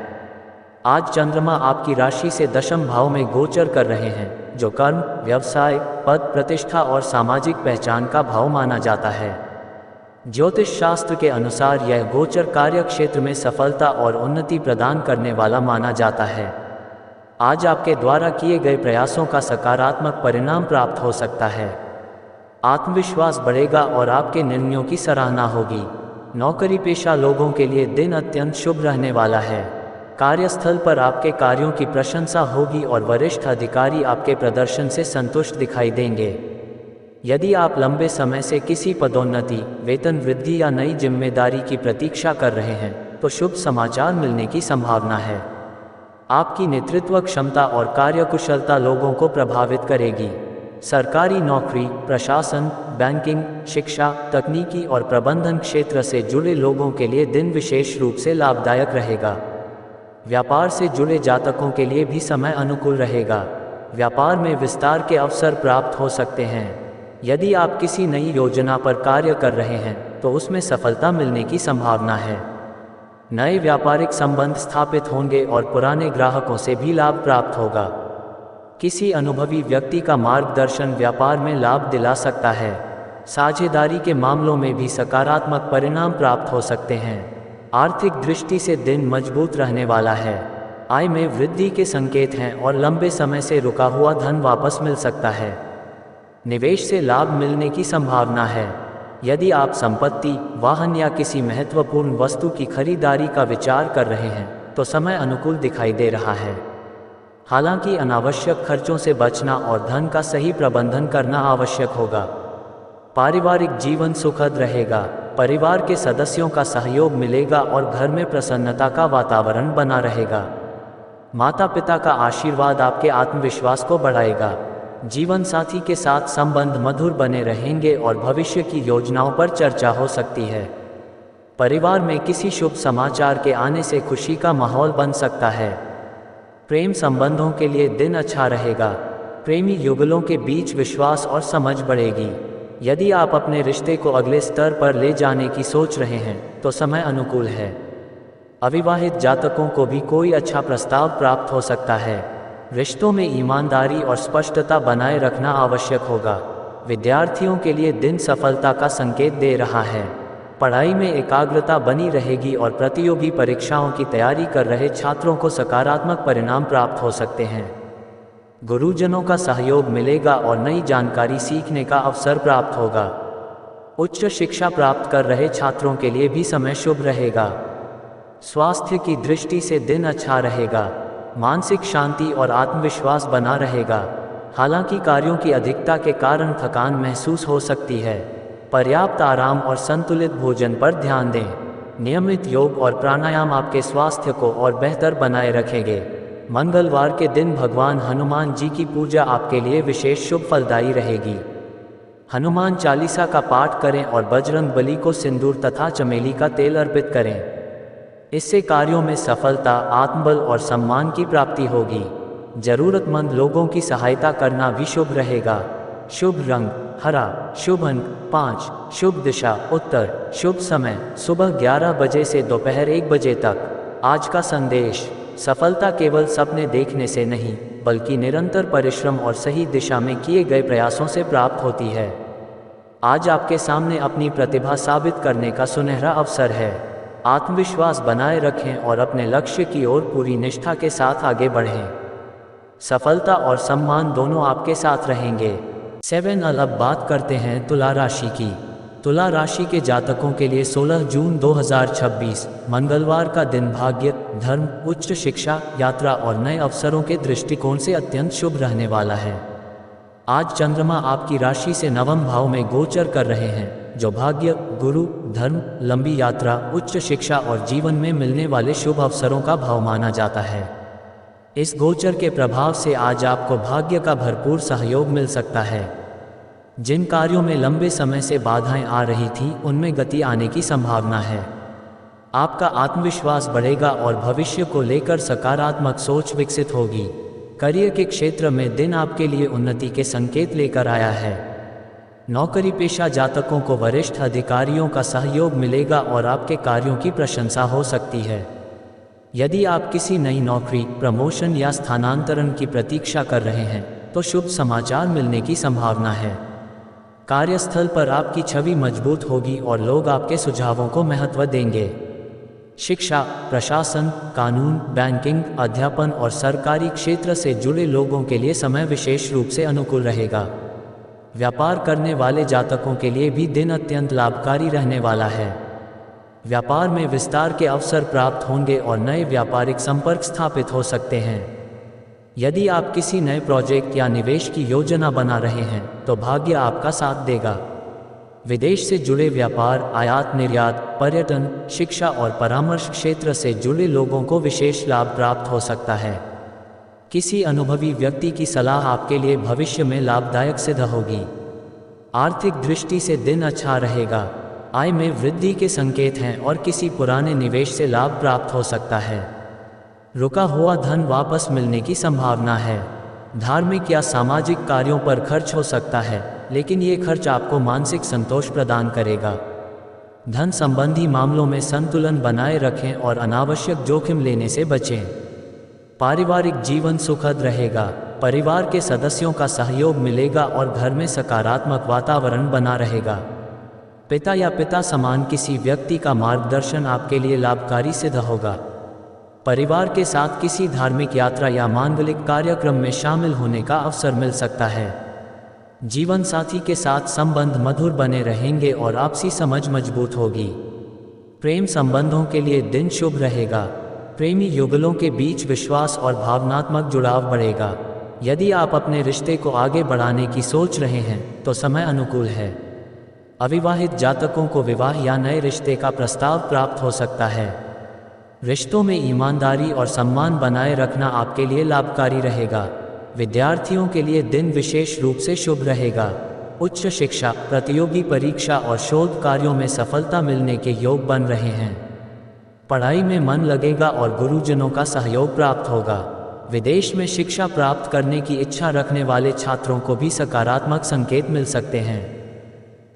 आज चंद्रमा आपकी राशि से दशम भाव में गोचर कर रहे हैं, जो कर्म, व्यवसाय, पद, प्रतिष्ठा और सामाजिक पहचान का भाव माना जाता है। ज्योतिष शास्त्र के अनुसार यह गोचर कार्य क्षेत्र में सफलता और उन्नति प्रदान करने वाला माना जाता है। आज आपके द्वारा किए गए प्रयासों का सकारात्मक परिणाम प्राप्त हो सकता है। आत्मविश्वास बढ़ेगा और आपके निर्णयों की सराहना होगी। नौकरी पेशा लोगों के लिए दिन अत्यंत शुभ रहने वाला है। कार्यस्थल पर आपके कार्यों की प्रशंसा होगी और वरिष्ठ अधिकारी आपके प्रदर्शन से संतुष्ट दिखाई देंगे। यदि आप लंबे समय से किसी पदोन्नति, वेतन वृद्धि या नई जिम्मेदारी की प्रतीक्षा कर रहे हैं तो शुभ समाचार मिलने की संभावना है। आपकी नेतृत्व क्षमता और कार्यकुशलता लोगों को प्रभावित करेगी। सरकारी नौकरी, प्रशासन, बैंकिंग, शिक्षा, तकनीकी और प्रबंधन क्षेत्र से जुड़े लोगों के लिए दिन विशेष रूप से लाभदायक रहेगा। व्यापार से जुड़े जातकों के लिए भी समय अनुकूल रहेगा। व्यापार में विस्तार के अवसर प्राप्त हो सकते हैं। यदि आप किसी नई योजना पर कार्य कर रहे हैं तो उसमें सफलता मिलने की संभावना है। नए व्यापारिक संबंध स्थापित होंगे और पुराने ग्राहकों से भी लाभ प्राप्त होगा। किसी अनुभवी व्यक्ति का मार्गदर्शन व्यापार में लाभ दिला सकता है। साझेदारी के मामलों में भी सकारात्मक परिणाम प्राप्त हो सकते हैं। आर्थिक दृष्टि से दिन मजबूत रहने वाला है। आय में वृद्धि के संकेत हैं और लंबे समय से रुका हुआ धन वापस मिल सकता है। निवेश से लाभ मिलने की संभावना है। यदि आप संपत्ति, वाहन या किसी महत्वपूर्ण वस्तु की खरीदारी का विचार कर रहे हैं तो समय अनुकूल दिखाई दे रहा है। हालांकि अनावश्यक खर्चों से बचना और धन का सही प्रबंधन करना आवश्यक होगा। पारिवारिक जीवन सुखद रहेगा। परिवार के सदस्यों का सहयोग मिलेगा और घर में प्रसन्नता का वातावरण बना रहेगा। माता पिता का आशीर्वाद आपके आत्मविश्वास को बढ़ाएगा। जीवन साथी के साथ संबंध मधुर बने रहेंगे और भविष्य की योजनाओं पर चर्चा हो सकती है। परिवार में किसी शुभ समाचार के आने से खुशी का माहौल बन सकता है। प्रेम संबंधों के लिए दिन अच्छा रहेगा। प्रेमी युगलों के बीच विश्वास और समझ बढ़ेगी। यदि आप अपने रिश्ते को अगले स्तर पर ले जाने की सोच रहे हैं तो समय अनुकूल है। अविवाहित जातकों को भी कोई अच्छा प्रस्ताव प्राप्त हो सकता है। रिश्तों में ईमानदारी और स्पष्टता बनाए रखना आवश्यक होगा। विद्यार्थियों के लिए दिन सफलता का संकेत दे रहा है। पढ़ाई में एकाग्रता बनी रहेगी और प्रतियोगी परीक्षाओं की तैयारी कर रहे छात्रों को सकारात्मक परिणाम प्राप्त हो सकते हैं। गुरुजनों का सहयोग मिलेगा और नई जानकारी सीखने का अवसर प्राप्त होगा। उच्च शिक्षा प्राप्त कर रहे छात्रों के लिए भी समय शुभ रहेगा। स्वास्थ्य की दृष्टि से दिन अच्छा रहेगा। मानसिक शांति और आत्मविश्वास बना रहेगा। हालांकि कार्यों की अधिकता के कारण थकान महसूस हो सकती है। पर्याप्त आराम और संतुलित भोजन पर ध्यान दें। नियमित योग और प्राणायाम आपके स्वास्थ्य को और बेहतर बनाए रखेंगे। मंगलवार के दिन भगवान हनुमान जी की पूजा आपके लिए विशेष शुभ फलदायी रहेगी। हनुमान चालीसा का पाठ करें और बजरंग बली को सिंदूर तथा चमेली का तेल अर्पित करें। इससे कार्यों में सफलता, आत्मबल और सम्मान की प्राप्ति होगी। जरूरतमंद लोगों की सहायता करना भी शुभ रहेगा। शुभ रंग हरा, शुभ अंक 5, शुभ दिशा उत्तर, शुभ समय सुबह 11 बजे से दोपहर 1 बजे तक। आज का संदेश, सफलता केवल सपने देखने से नहीं बल्कि निरंतर परिश्रम और सही दिशा में किए गए प्रयासों से प्राप्त होती है। आज आपके सामने अपनी प्रतिभा साबित करने का सुनहरा अवसर है। आत्मविश्वास बनाए रखें और अपने लक्ष्य की ओर पूरी निष्ठा के साथ आगे बढ़ें। सफलता और सम्मान दोनों आपके साथ रहेंगे। 7 अब बात करते हैं तुला राशि की। तुला राशि के जातकों के लिए 16 जून 2026 मंगलवार का दिन भाग्य, धर्म, उच्च शिक्षा, यात्रा और नए अवसरों के दृष्टिकोण से अत्यंत शुभ रहने वाला है। आज चंद्रमा आपकी राशि से नवम भाव में गोचर कर रहे हैं, जो भाग्य, गुरु, धर्म, लंबी यात्रा, उच्च शिक्षा और जीवन में मिलने वाले शुभ अवसरों का भाव माना जाता है। इस गोचर के प्रभाव से आज आपको भाग्य का भरपूर सहयोग मिल सकता है। जिन कार्यों में लंबे समय से बाधाएं आ रही थीं, उनमें गति आने की संभावना है। आपका आत्मविश्वास बढ़ेगा और भविष्य को लेकर सकारात्मक सोच विकसित होगी। करियर के क्षेत्र में दिन आपके लिए उन्नति के संकेत लेकर आया है। नौकरी पेशा जातकों को वरिष्ठ अधिकारियों का सहयोग मिलेगा और आपके कार्यों की प्रशंसा हो सकती है। यदि आप किसी नई नौकरी, प्रमोशन या स्थानांतरण की प्रतीक्षा कर रहे हैं तो शुभ समाचार मिलने की संभावना है। कार्यस्थल पर आपकी छवि मजबूत होगी और लोग आपके सुझावों को महत्व देंगे। शिक्षा, प्रशासन, कानून, बैंकिंग, अध्यापन और सरकारी क्षेत्र से जुड़े लोगों के लिए समय विशेष रूप से अनुकूल रहेगा। व्यापार करने वाले जातकों के लिए भी दिन अत्यंत लाभकारी रहने वाला है। व्यापार में विस्तार के अवसर प्राप्त होंगे और नए व्यापारिक संपर्क स्थापित हो सकते हैं। यदि आप किसी नए प्रोजेक्ट या निवेश की योजना बना रहे हैं तो भाग्य आपका साथ देगा। विदेश से जुड़े व्यापार, आयात निर्यात, पर्यटन, शिक्षा और परामर्श क्षेत्र से जुड़े लोगों को विशेष लाभ प्राप्त हो सकता है। किसी अनुभवी व्यक्ति की सलाह आपके लिए भविष्य में लाभदायक सिद्ध होगी। आर्थिक दृष्टि से दिन अच्छा रहेगा। आय में वृद्धि के संकेत हैं और किसी पुराने निवेश से लाभ प्राप्त हो सकता है। रुका हुआ धन वापस मिलने की संभावना है। धार्मिक या सामाजिक कार्यों पर खर्च हो सकता है, लेकिन ये खर्च आपको मानसिक संतोष प्रदान करेगा। धन संबंधी मामलों में संतुलन बनाए रखें और अनावश्यक जोखिम लेने से बचें। पारिवारिक जीवन सुखद रहेगा। परिवार के सदस्यों का सहयोग मिलेगा और घर में सकारात्मक वातावरण बना रहेगा। पिता या पिता समान किसी व्यक्ति का मार्गदर्शन आपके लिए लाभकारी सिद्ध होगा। परिवार के साथ किसी धार्मिक यात्रा या मांगलिक कार्यक्रम में शामिल होने का अवसर मिल सकता है। जीवन साथी के साथ संबंध मधुर बने रहेंगे और आपसी समझ मजबूत होगी। प्रेम संबंधों के लिए दिन शुभ रहेगा। प्रेमी युगलों के बीच विश्वास और भावनात्मक जुड़ाव बढ़ेगा। यदि आप अपने रिश्ते को आगे बढ़ाने की सोच रहे हैं तो समय अनुकूल है। अविवाहित जातकों को विवाह या नए रिश्ते का प्रस्ताव प्राप्त हो सकता है। रिश्तों में ईमानदारी और सम्मान बनाए रखना आपके लिए लाभकारी रहेगा। विद्यार्थियों के लिए दिन विशेष रूप से शुभ रहेगा। उच्च शिक्षा, प्रतियोगी परीक्षा और शोध कार्यों में सफलता मिलने के योग बन रहे हैं। पढ़ाई में मन लगेगा और गुरुजनों का सहयोग प्राप्त होगा। विदेश में शिक्षा प्राप्त करने की इच्छा रखने वाले छात्रों को भी सकारात्मक संकेत मिल सकते हैं।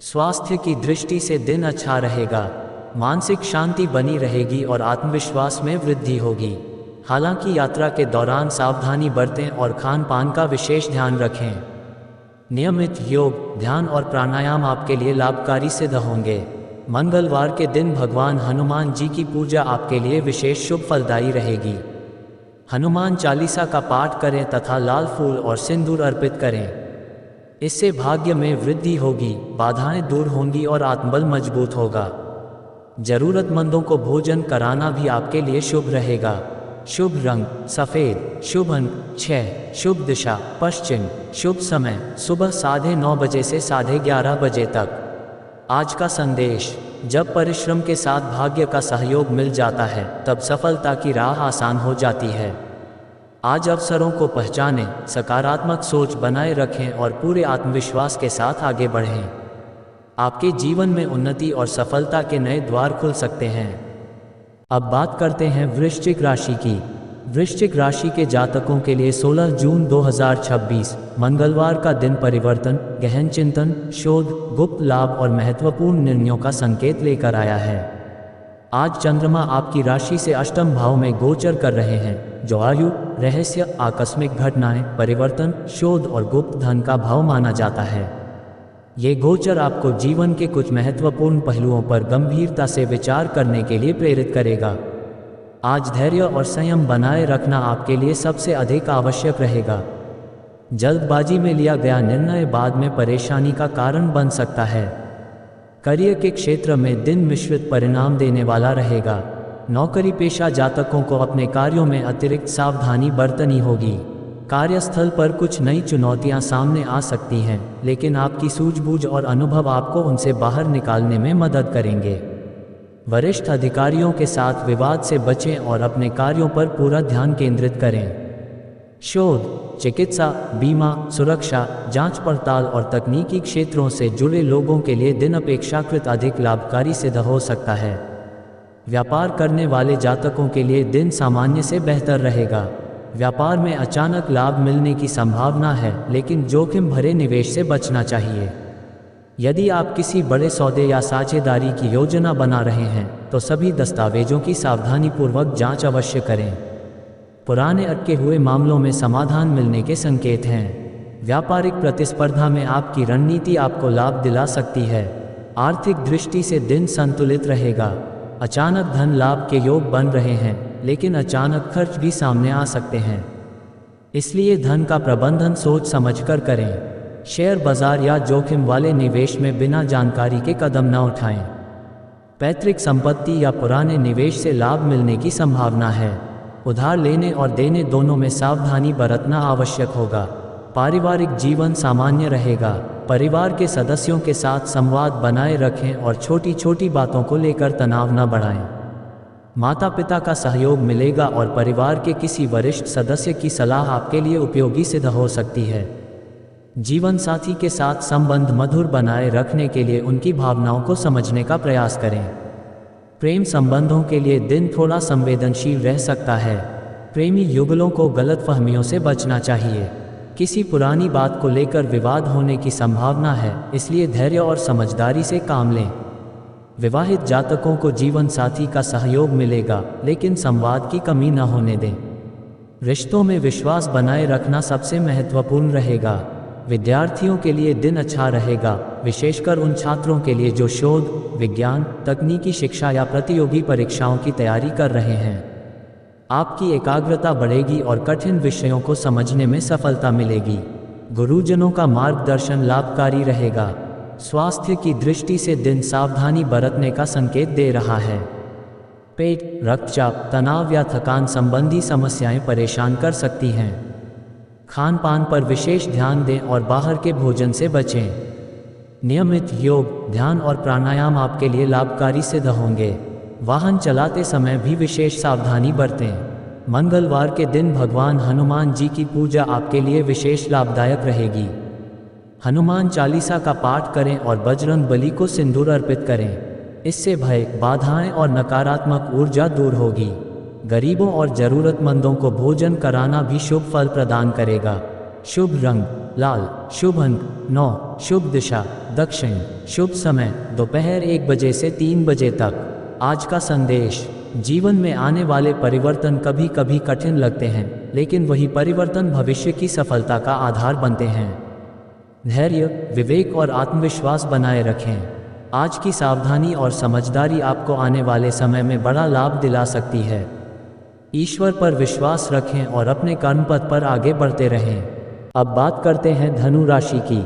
स्वास्थ्य की दृष्टि से दिन अच्छा रहेगा। मानसिक शांति बनी रहेगी और आत्मविश्वास में वृद्धि होगी। हालांकि यात्रा के दौरान सावधानी बरतें और खान पान का विशेष ध्यान रखें। नियमित योग, ध्यान और प्राणायाम आपके लिए लाभकारी सिद्ध होंगे। मंगलवार के दिन भगवान हनुमान जी की पूजा आपके लिए विशेष शुभ फलदायी रहेगी। हनुमान चालीसा का पाठ करें तथा लाल फूल और सिंदूर अर्पित करें। इससे भाग्य में वृद्धि होगी, बाधाएं दूर होंगी और आत्मबल मजबूत होगा। जरूरतमंदों को भोजन कराना भी आपके लिए शुभ रहेगा। शुभ रंग सफ़ेद, शुभ अंक 6, शुभ दिशा पश्चिम, शुभ समय सुबह 9:30 बजे से 11:30 बजे तक। आज का संदेश, जब परिश्रम के साथ भाग्य का सहयोग मिल जाता है तब सफलता की राह आसान हो जाती है। आज अवसरों को पहचानें, सकारात्मक सोच बनाए रखें और पूरे आत्मविश्वास के साथ आगे बढ़ें। आपके जीवन में उन्नति और सफलता के नए द्वार खुल सकते हैं। अब बात करते हैं वृश्चिक राशि की। वृश्चिक राशि के जातकों के लिए 16 जून 2026 मंगलवार का दिन परिवर्तन, गहन चिंतन, शोध, गुप्त लाभ और महत्वपूर्ण निर्णयों का संकेत लेकर आया है। आज चंद्रमा आपकी राशि से अष्टम भाव में गोचर कर रहे हैं, जो आयु, रहस्य, आकस्मिक घटनाएं, परिवर्तन, शोध और गुप्त धन का भाव माना जाता है। ये गोचर आपको जीवन के कुछ महत्वपूर्ण पहलुओं पर गंभीरता से विचार करने के लिए प्रेरित करेगा। आज धैर्य और संयम बनाए रखना आपके लिए सबसे अधिक आवश्यक रहेगा। जल्दबाजी में लिया गया निर्णय बाद में परेशानी का कारण बन सकता है। करियर के क्षेत्र में दिन मिश्रित परिणाम देने वाला रहेगा। नौकरी पेशा जातकों को अपने कार्यों में अतिरिक्त सावधानी बरतनी होगी। कार्यस्थल पर कुछ नई चुनौतियां सामने आ सकती हैं, लेकिन आपकी सूझबूझ और अनुभव आपको उनसे बाहर निकालने में मदद करेंगे। वरिष्ठ अधिकारियों के साथ विवाद से बचें और अपने कार्यों पर पूरा ध्यान केंद्रित करें। शोध, चिकित्सा, बीमा, सुरक्षा, जांच पड़ताल और तकनीकी क्षेत्रों से जुड़े लोगों के लिए दिन अपेक्षाकृत अधिक लाभकारी सिद्ध हो सकता है। व्यापार करने वाले जातकों के लिए दिन सामान्य से बेहतर रहेगा। व्यापार में अचानक लाभ मिलने की संभावना है, लेकिन जोखिम भरे निवेश से बचना चाहिए। यदि आप किसी बड़े सौदे या साझेदारी की योजना बना रहे हैं तो सभी दस्तावेजों की सावधानीपूर्वक जांच अवश्य करें। पुराने अटके हुए मामलों में समाधान मिलने के संकेत हैं। व्यापारिक प्रतिस्पर्धा में आपकी रणनीति आपको लाभ दिला सकती है। आर्थिक दृष्टि से दिन संतुलित रहेगा। अचानक धन लाभ के योग बन रहे हैं, लेकिन अचानक खर्च भी सामने आ सकते हैं। इसलिए धन का प्रबंधन सोच समझकर करें। शेयर बाजार या जोखिम वाले निवेश में बिना जानकारी के कदम न उठाएं। पैतृक संपत्ति या पुराने निवेश से लाभ मिलने की संभावना है। उधार लेने और देने दोनों में सावधानी बरतना आवश्यक होगा। पारिवारिक जीवन सामान्य रहेगा। परिवार के सदस्यों के साथ संवाद बनाए रखें और छोटी छोटी बातों को लेकर तनाव न बढ़ाएं। माता पिता का सहयोग मिलेगा और परिवार के किसी वरिष्ठ सदस्य की सलाह आपके लिए उपयोगी सिद्ध हो सकती है। जीवन साथी के साथ संबंध मधुर बनाए रखने के लिए उनकी भावनाओं को समझने का प्रयास करें। प्रेम संबंधों के लिए दिन थोड़ा संवेदनशील रह सकता है। प्रेमी युगलों को गलतफहमियों से बचना चाहिए। किसी पुरानी बात को लेकर विवाद होने की संभावना है, इसलिए धैर्य और समझदारी से काम लें। विवाहित जातकों को जीवन साथी का सहयोग मिलेगा, लेकिन संवाद की कमी न होने दें। रिश्तों में विश्वास बनाए रखना सबसे महत्वपूर्ण रहेगा। विद्यार्थियों के लिए दिन अच्छा रहेगा, विशेषकर उन छात्रों के लिए जो शोध, विज्ञान, तकनीकी शिक्षा या प्रतियोगी परीक्षाओं की तैयारी कर रहे हैं। आपकी एकाग्रता बढ़ेगी और कठिन विषयों को समझने में सफलता मिलेगी। गुरुजनों का मार्गदर्शन लाभकारी रहेगा। स्वास्थ्य की दृष्टि से दिन सावधानी बरतने का संकेत दे रहा है। पेट, रक्तचाप, तनाव या थकान संबंधी समस्याएं परेशान कर सकती हैं। खान पान पर विशेष ध्यान दें और बाहर के भोजन से बचें। नियमित योग, ध्यान और प्राणायाम आपके लिए लाभकारी सिद्ध होंगे। वाहन चलाते समय भी विशेष सावधानी बरतें। मंगलवार के दिन भगवान हनुमान जी की पूजा आपके लिए विशेष लाभदायक रहेगी। हनुमान चालीसा का पाठ करें और बजरंग बली को सिंदूर अर्पित करें। इससे भय, बाधाएं और नकारात्मक ऊर्जा दूर होगी। गरीबों और जरूरतमंदों को भोजन कराना भी शुभ फल प्रदान करेगा। शुभ रंग लाल, शुभ अंक 9, शुभ दिशा दक्षिण, शुभ समय दोपहर 1 बजे से 3 बजे तक। आज का संदेश, जीवन में आने वाले परिवर्तन कभी कभी कठिन लगते हैं, लेकिन वही परिवर्तन भविष्य की सफलता का आधार बनते हैं। धैर्य, विवेक और आत्मविश्वास बनाए रखें। आज की सावधानी और समझदारी आपको आने वाले समय में बड़ा लाभ दिला सकती है। ईश्वर पर विश्वास रखें और अपने कर्म पथ पर आगे बढ़ते रहें। अब बात करते हैं धनु राशि की।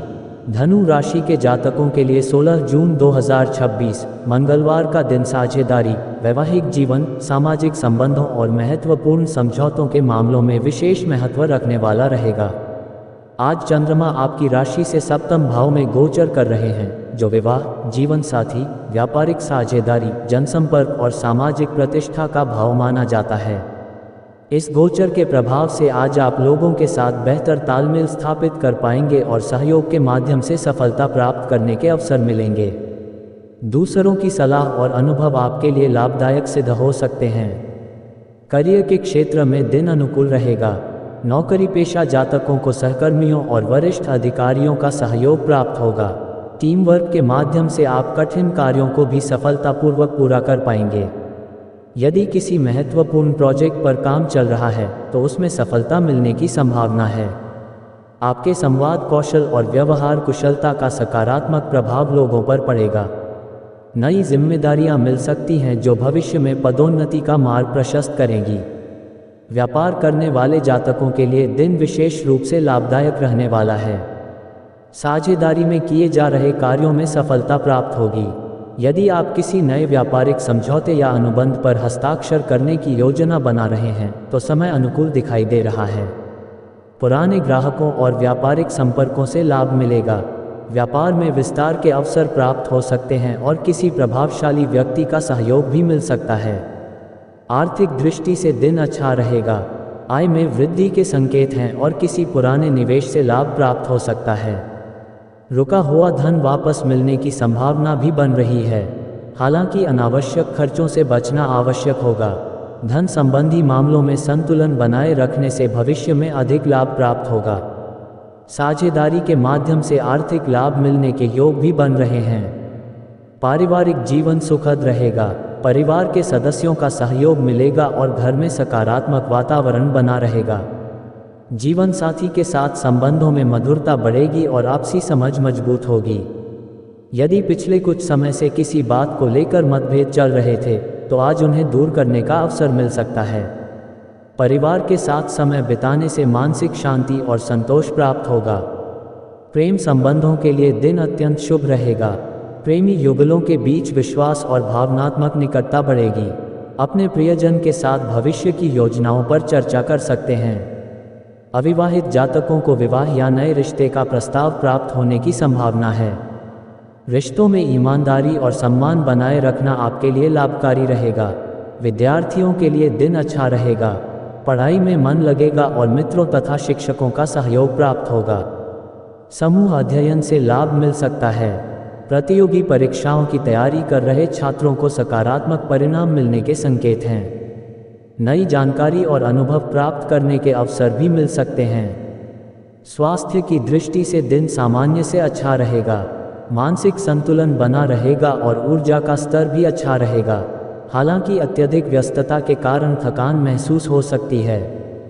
धनु राशि के जातकों के लिए 16 जून 2026 मंगलवार का दिन साझेदारी, वैवाहिक जीवन, सामाजिक संबंधों और महत्वपूर्ण समझौतों के मामलों में विशेष महत्व रखने वाला रहेगा। आज चंद्रमा आपकी राशि से सप्तम भाव में गोचर कर रहे हैं, जो विवाह, जीवन साथी, व्यापारिक साझेदारी, जनसंपर्क और सामाजिक प्रतिष्ठा का भाव माना जाता है। इस गोचर के प्रभाव से आज आप लोगों के साथ बेहतर तालमेल स्थापित कर पाएंगे और सहयोग के माध्यम से सफलता प्राप्त करने के अवसर मिलेंगे। दूसरों की सलाह और अनुभव आपके लिए लाभदायक सिद्ध हो सकते हैं। करियर के क्षेत्र में दिन अनुकूल रहेगा। नौकरी पेशा जातकों को सहकर्मियों और वरिष्ठ अधिकारियों का सहयोग प्राप्त होगा। टीम वर्क के माध्यम से आप कठिन कार्यों को भी सफलतापूर्वक पूरा कर पाएंगे। यदि किसी महत्वपूर्ण प्रोजेक्ट पर काम चल रहा है तो उसमें सफलता मिलने की संभावना है। आपके संवाद कौशल और व्यवहार कुशलता का सकारात्मक प्रभाव लोगों पर पड़ेगा। नई जिम्मेदारियां मिल सकती हैं जो भविष्य में पदोन्नति का मार्ग प्रशस्त करेंगी। व्यापार करने वाले जातकों के लिए दिन विशेष रूप से लाभदायक रहने वाला है। साझेदारी में किए जा रहे कार्यों में सफलता प्राप्त होगी। यदि आप किसी नए व्यापारिक समझौते या अनुबंध पर हस्ताक्षर करने की योजना बना रहे हैं तो समय अनुकूल दिखाई दे रहा है। पुराने ग्राहकों और व्यापारिक संपर्कों से लाभ मिलेगा। व्यापार में विस्तार के अवसर प्राप्त हो सकते हैं और किसी प्रभावशाली व्यक्ति का सहयोग भी मिल सकता है। आर्थिक दृष्टि से दिन अच्छा रहेगा। आय में वृद्धि के संकेत हैं और किसी पुराने निवेश से लाभ प्राप्त हो सकता है। रुका हुआ धन वापस मिलने की संभावना भी बन रही है। हालांकि अनावश्यक खर्चों से बचना आवश्यक होगा। धन संबंधी मामलों में संतुलन बनाए रखने से भविष्य में अधिक लाभ प्राप्त होगा। साझेदारी के माध्यम से आर्थिक लाभ मिलने के योग भी बन रहे हैं। पारिवारिक जीवन सुखद रहेगा। परिवार के सदस्यों का सहयोग मिलेगा और घर में सकारात्मक वातावरण बना रहेगा। जीवन साथी के साथ संबंधों में मधुरता बढ़ेगी और आपसी समझ मजबूत होगी। यदि पिछले कुछ समय से किसी बात को लेकर मतभेद चल रहे थे तो आज उन्हें दूर करने का अवसर मिल सकता है। परिवार के साथ समय बिताने से मानसिक शांति और संतोष प्राप्त होगा। प्रेम संबंधों के लिए दिन अत्यंत शुभ रहेगा। प्रेमी युगलों के बीच विश्वास और भावनात्मक निकटता बढ़ेगी। अपने प्रियजन के साथ भविष्य की योजनाओं पर चर्चा कर सकते हैं। अविवाहित जातकों को विवाह या नए रिश्ते का प्रस्ताव प्राप्त होने की संभावना है। रिश्तों में ईमानदारी और सम्मान बनाए रखना आपके लिए लाभकारी रहेगा। विद्यार्थियों के लिए दिन अच्छा रहेगा। पढ़ाई में मन लगेगा और मित्रों तथा शिक्षकों का सहयोग प्राप्त होगा। समूह अध्ययन से लाभ मिल सकता है। प्रतियोगी परीक्षाओं की तैयारी कर रहे छात्रों को सकारात्मक परिणाम मिलने के संकेत हैं। नई जानकारी और अनुभव प्राप्त करने के अवसर भी मिल सकते हैं। स्वास्थ्य की दृष्टि से दिन सामान्य से अच्छा रहेगा। मानसिक संतुलन बना रहेगा और ऊर्जा का स्तर भी अच्छा रहेगा। हालांकि अत्यधिक व्यस्तता के कारण थकान महसूस हो सकती है।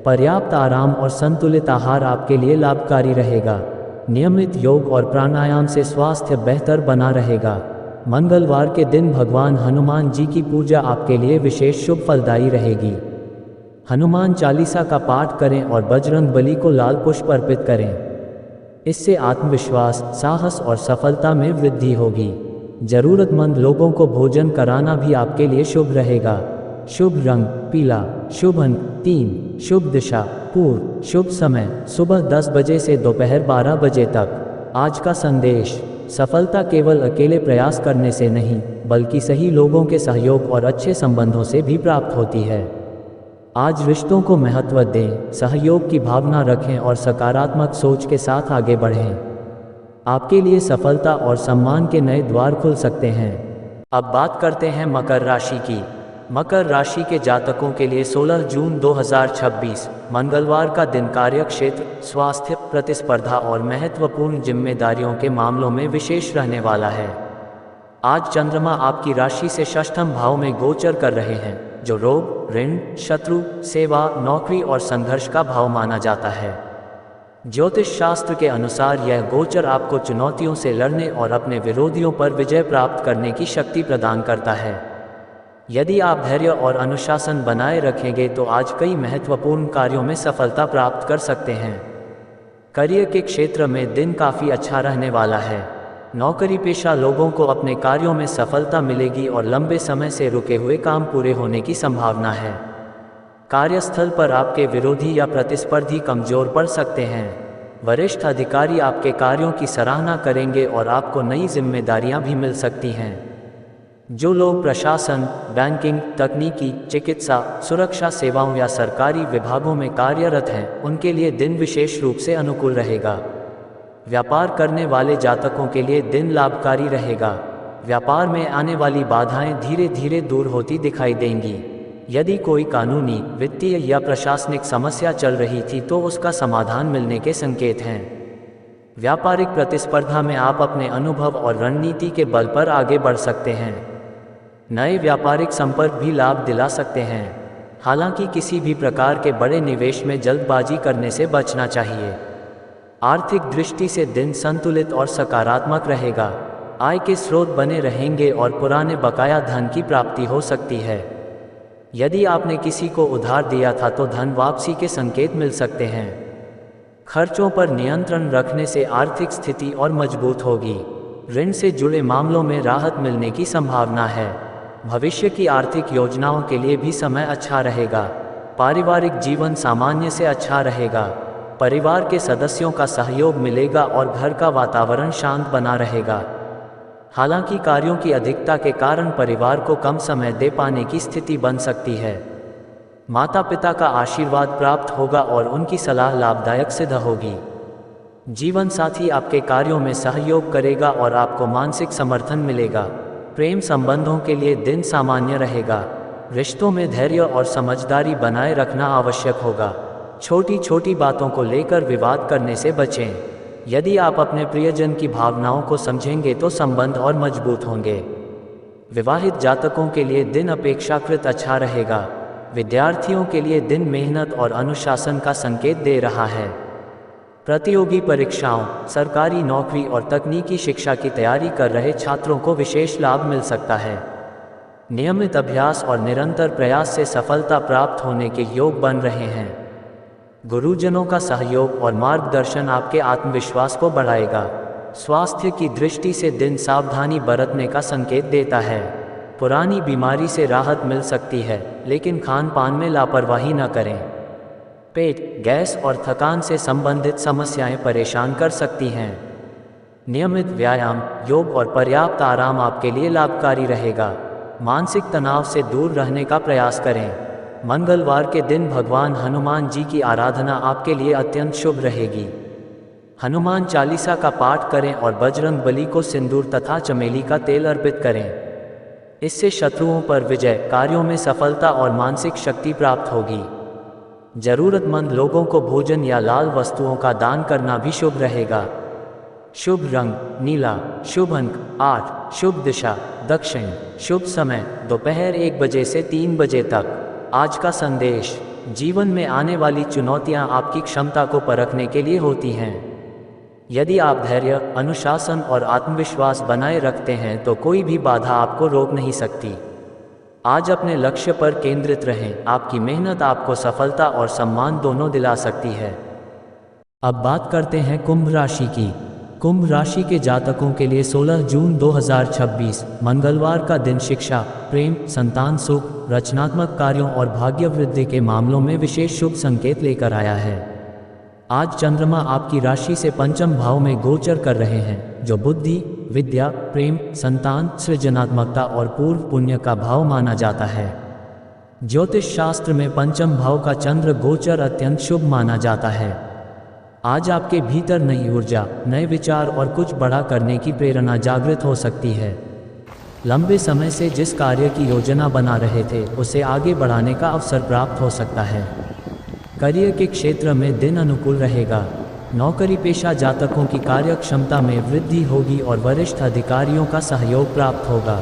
पर्याप्त आराम और संतुलित आहार आपके लिए लाभकारी रहेगा। नियमित योग और प्राणायाम से स्वास्थ्य बेहतर बना रहेगा। मंगलवार के दिन भगवान हनुमान जी की पूजा आपके लिए विशेष शुभ फलदायी रहेगी। हनुमान चालीसा का पाठ करें और बजरंग बली को लाल पुष्प अर्पित करें। इससे आत्मविश्वास, साहस और सफलता में वृद्धि होगी। जरूरतमंद लोगों को भोजन कराना भी आपके लिए शुभ रहेगा। शुभ रंग पीला। शुभ अंक 3। शुभ दिशा पूर्व। शुभ समय सुबह 10 बजे से दोपहर 12 बजे तक। आज का संदेश: सफलता केवल अकेले प्रयास करने से नहीं बल्कि सही लोगों के सहयोग और अच्छे संबंधों से भी प्राप्त होती है। आज रिश्तों को महत्व दें, सहयोग की भावना रखें और सकारात्मक सोच के साथ आगे बढ़ें। आपके लिए सफलता और सम्मान के नए द्वार खुल सकते हैं। अब बात करते हैं मकर राशि की। मकर राशि के जातकों के लिए 16 जून 2026 मंगलवार का दिन कार्यक्षेत्र, स्वास्थ्य, प्रतिस्पर्धा और महत्वपूर्ण जिम्मेदारियों के मामलों में विशेष रहने वाला है। आज चंद्रमा आपकी राशि से षष्ठम भाव में गोचर कर रहे हैं, जो रोग, ऋण, शत्रु, सेवा, नौकरी और संघर्ष का भाव माना जाता है। ज्योतिष शास्त्र के अनुसार यह गोचर आपको चुनौतियों से लड़ने और अपने विरोधियों पर विजय प्राप्त करने की शक्ति प्रदान करता है। यदि आप धैर्य और अनुशासन बनाए रखेंगे तो आज कई महत्वपूर्ण कार्यों में सफलता प्राप्त कर सकते हैं। करियर के क्षेत्र में दिन काफ़ी अच्छा रहने वाला है। नौकरी पेशा लोगों को अपने कार्यों में सफलता मिलेगी और लंबे समय से रुके हुए काम पूरे होने की संभावना है। कार्यस्थल पर आपके विरोधी या प्रतिस्पर्धी कमजोर पड़ सकते हैं। वरिष्ठ अधिकारी आपके कार्यों की सराहना करेंगे और आपको नई जिम्मेदारियां भी मिल सकती हैं। जो लोग प्रशासन, बैंकिंग, तकनीकी, चिकित्सा, सुरक्षा सेवाओं या सरकारी विभागों में कार्यरत हैं, उनके लिए दिन विशेष रूप से अनुकूल रहेगा। व्यापार करने वाले जातकों के लिए दिन लाभकारी रहेगा। व्यापार में आने वाली बाधाएं धीरे धीरे दूर होती दिखाई देंगी। यदि कोई कानूनी, वित्तीय या प्रशासनिक समस्या चल रही थी तो उसका समाधान मिलने के संकेत हैं। व्यापारिक प्रतिस्पर्धा में आप अपने अनुभव और रणनीति के बल पर आगे बढ़ सकते हैं। नए व्यापारिक संपर्क भी लाभ दिला सकते हैं। हालांकि किसी भी प्रकार के बड़े निवेश में जल्दबाजी करने से बचना चाहिए। आर्थिक दृष्टि से दिन संतुलित और सकारात्मक रहेगा। आय के स्रोत बने रहेंगे और पुराने बकाया धन की प्राप्ति हो सकती है। यदि आपने किसी को उधार दिया था तो धन वापसी के संकेत मिल सकते हैं। खर्चों पर नियंत्रण रखने से आर्थिक स्थिति और मजबूत होगी। ऋण से जुड़े मामलों में राहत मिलने की संभावना है। भविष्य की आर्थिक योजनाओं के लिए भी समय अच्छा रहेगा। पारिवारिक जीवन सामान्य से अच्छा रहेगा। परिवार के सदस्यों का सहयोग मिलेगा और घर का वातावरण शांत बना रहेगा। हालांकि कार्यों की अधिकता के कारण परिवार को कम समय दे पाने की स्थिति बन सकती है। माता पिता का आशीर्वाद प्राप्त होगा और उनकी सलाह लाभदायक सिद्ध होगी। जीवन साथी आपके कार्यों में सहयोग करेगा और आपको मानसिक समर्थन मिलेगा। प्रेम संबंधों के लिए दिन सामान्य रहेगा। रिश्तों में धैर्य और समझदारी बनाए रखना आवश्यक होगा। छोटी छोटी बातों को लेकर विवाद करने से बचें। यदि आप अपने प्रियजन की भावनाओं को समझेंगे तो संबंध और मजबूत होंगे। विवाहित जातकों के लिए दिन अपेक्षाकृत अच्छा रहेगा। विद्यार्थियों के लिए दिन मेहनत और अनुशासन का संकेत दे रहा है। प्रतियोगी परीक्षाओं, सरकारी नौकरी और तकनीकी शिक्षा की तैयारी कर रहे छात्रों को विशेष लाभ मिल सकता है। नियमित अभ्यास और निरंतर प्रयास से सफलता प्राप्त होने के योग बन रहे हैं। गुरुजनों का सहयोग और मार्गदर्शन आपके आत्मविश्वास को बढ़ाएगा। स्वास्थ्य की दृष्टि से दिन सावधानी बरतने का संकेत देता है। पुरानी बीमारी से राहत मिल सकती है, लेकिन खान पान में लापरवाही न करें। पेट, गैस और थकान से संबंधित समस्याएं परेशान कर सकती हैं। नियमित व्यायाम, योग और पर्याप्त आराम आपके लिए लाभकारी रहेगा। मानसिक तनाव से दूर रहने का प्रयास करें। मंगलवार के दिन भगवान हनुमान जी की आराधना आपके लिए अत्यंत शुभ रहेगी। हनुमान चालीसा का पाठ करें और बजरंग बली को सिंदूर तथा चमेली का तेल अर्पित करें। इससे शत्रुओं पर विजय, कार्यों में सफलता और मानसिक शक्ति प्राप्त होगी। जरूरतमंद लोगों को भोजन या लाल वस्तुओं का दान करना भी शुभ रहेगा। शुभ रंग नीला, शुभ अंक 8, शुभ दिशा दक्षिण, शुभ समय दोपहर 1 बजे से 3 बजे तक। आज का संदेश, जीवन में आने वाली चुनौतियां आपकी क्षमता को परखने के लिए होती हैं। यदि आप धैर्य, अनुशासन और आत्मविश्वास बनाए रखते हैं तो कोई भी बाधा आपको रोक नहीं सकती। आज अपने लक्ष्य पर केंद्रित रहें। आपकी मेहनत आपको सफलता और सम्मान दोनों दिला सकती है। अब बात करते हैं कुंभ राशि की। कुंभ राशि के जातकों के लिए 16 जून 2026 मंगलवार का दिन शिक्षा, प्रेम, संतान सुख, रचनात्मक कार्यों और भाग्य वृद्धि के मामलों में विशेष शुभ संकेत लेकर आया है। आज चंद्रमा आपकी राशि से पंचम भाव में गोचर कर रहे हैं, जो बुद्धि, विद्या, प्रेम, संतान, सृजनात्मकता और पूर्व पुण्य का भाव माना जाता है। ज्योतिष शास्त्र में पंचम भाव का चंद्र गोचर अत्यंत शुभ माना जाता है। आज आपके भीतर नई ऊर्जा, नए विचार और कुछ बड़ा करने की प्रेरणा जागृत हो सकती है। लंबे समय से जिस कार्य की योजना बना रहे थे उसे आगे बढ़ाने का अवसर प्राप्त हो सकता है। करियर के क्षेत्र में दिन अनुकूल रहेगा। नौकरी पेशा जातकों की कार्य क्षमता में वृद्धि होगी और वरिष्ठ अधिकारियों का सहयोग प्राप्त होगा।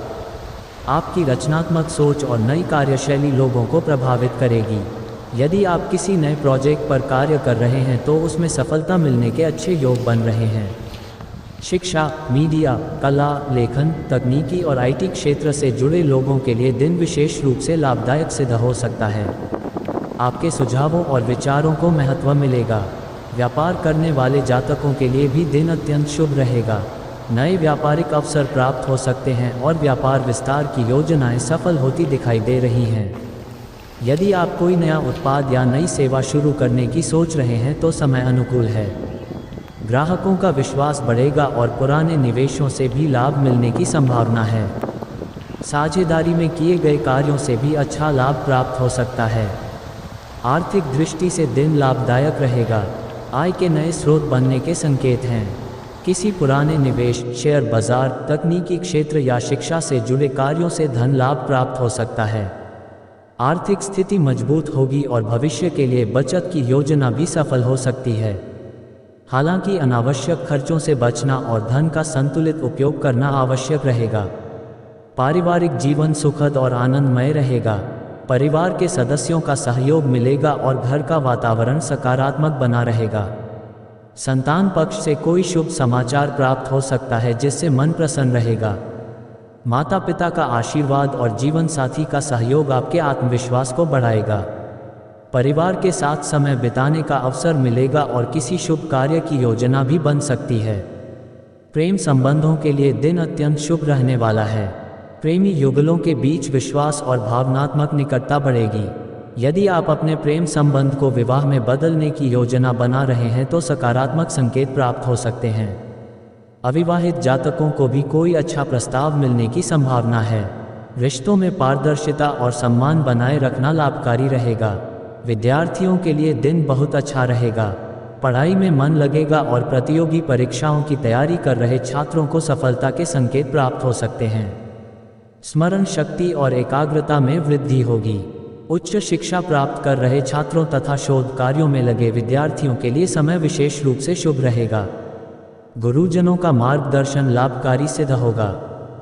आपकी रचनात्मक सोच और नई कार्यशैली लोगों को प्रभावित करेगी। यदि आप किसी नए प्रोजेक्ट पर कार्य कर रहे हैं तो उसमें सफलता मिलने के अच्छे योग बन रहे हैं। शिक्षा, मीडिया, कला, लेखन, तकनीकी और आईटी क्षेत्र से जुड़े लोगों के लिए दिन विशेष रूप से लाभदायक सिद्ध हो सकता है। आपके सुझावों और विचारों को महत्व मिलेगा। व्यापार करने वाले जातकों के लिए भी दिन अत्यंत शुभ रहेगा। नए व्यापारिक अवसर प्राप्त हो सकते हैं और व्यापार विस्तार की योजनाएं सफल होती दिखाई दे रही हैं। यदि आप कोई नया उत्पाद या नई सेवा शुरू करने की सोच रहे हैं तो समय अनुकूल है। ग्राहकों का विश्वास बढ़ेगा और पुराने निवेशों से भी लाभ मिलने की संभावना है। साझेदारी में किए गए कार्यों से भी अच्छा लाभ प्राप्त हो सकता है। आर्थिक दृष्टि से दिन लाभदायक रहेगा। आय के नए स्रोत बनने के संकेत हैं। किसी पुराने निवेश, शेयर बाजार, तकनीकी क्षेत्र या शिक्षा से जुड़े कार्यों से धन लाभ प्राप्त हो सकता है। आर्थिक स्थिति मजबूत होगी और भविष्य के लिए बचत की योजना भी सफल हो सकती है। हालांकि अनावश्यक खर्चों से बचना और धन का संतुलित उपयोग करना आवश्यक रहेगा। पारिवारिक जीवन सुखद और आनंदमय रहेगा। परिवार के सदस्यों का सहयोग मिलेगा और घर का वातावरण सकारात्मक बना रहेगा। संतान पक्ष से कोई शुभ समाचार प्राप्त हो सकता है जिससे मन प्रसन्न रहेगा। माता पिता का आशीर्वाद और जीवन साथी का सहयोग आपके आत्मविश्वास को बढ़ाएगा। परिवार के साथ समय बिताने का अवसर मिलेगा और किसी शुभ कार्य की योजना भी बन सकती है। प्रेम संबंधों के लिए दिन अत्यंत शुभ रहने वाला है। प्रेमी युगलों के बीच विश्वास और भावनात्मक निकटता बढ़ेगी। यदि आप अपने प्रेम संबंध को विवाह में बदलने की योजना बना रहे हैं तो सकारात्मक संकेत प्राप्त हो सकते हैं। अविवाहित जातकों को भी कोई अच्छा प्रस्ताव मिलने की संभावना है। रिश्तों में पारदर्शिता और सम्मान बनाए रखना लाभकारी रहेगा। विद्यार्थियों के लिए दिन बहुत अच्छा रहेगा। पढ़ाई में मन लगेगा और प्रतियोगी परीक्षाओं की तैयारी कर रहे छात्रों को सफलता के संकेत प्राप्त हो सकते हैं। स्मरण शक्ति और एकाग्रता में वृद्धि होगी। उच्च शिक्षा प्राप्त कर रहे छात्रों तथा शोध कार्यों में लगे विद्यार्थियों के लिए समय विशेष रूप से शुभ रहेगा। गुरुजनों का मार्गदर्शन लाभकारी सिद्ध होगा।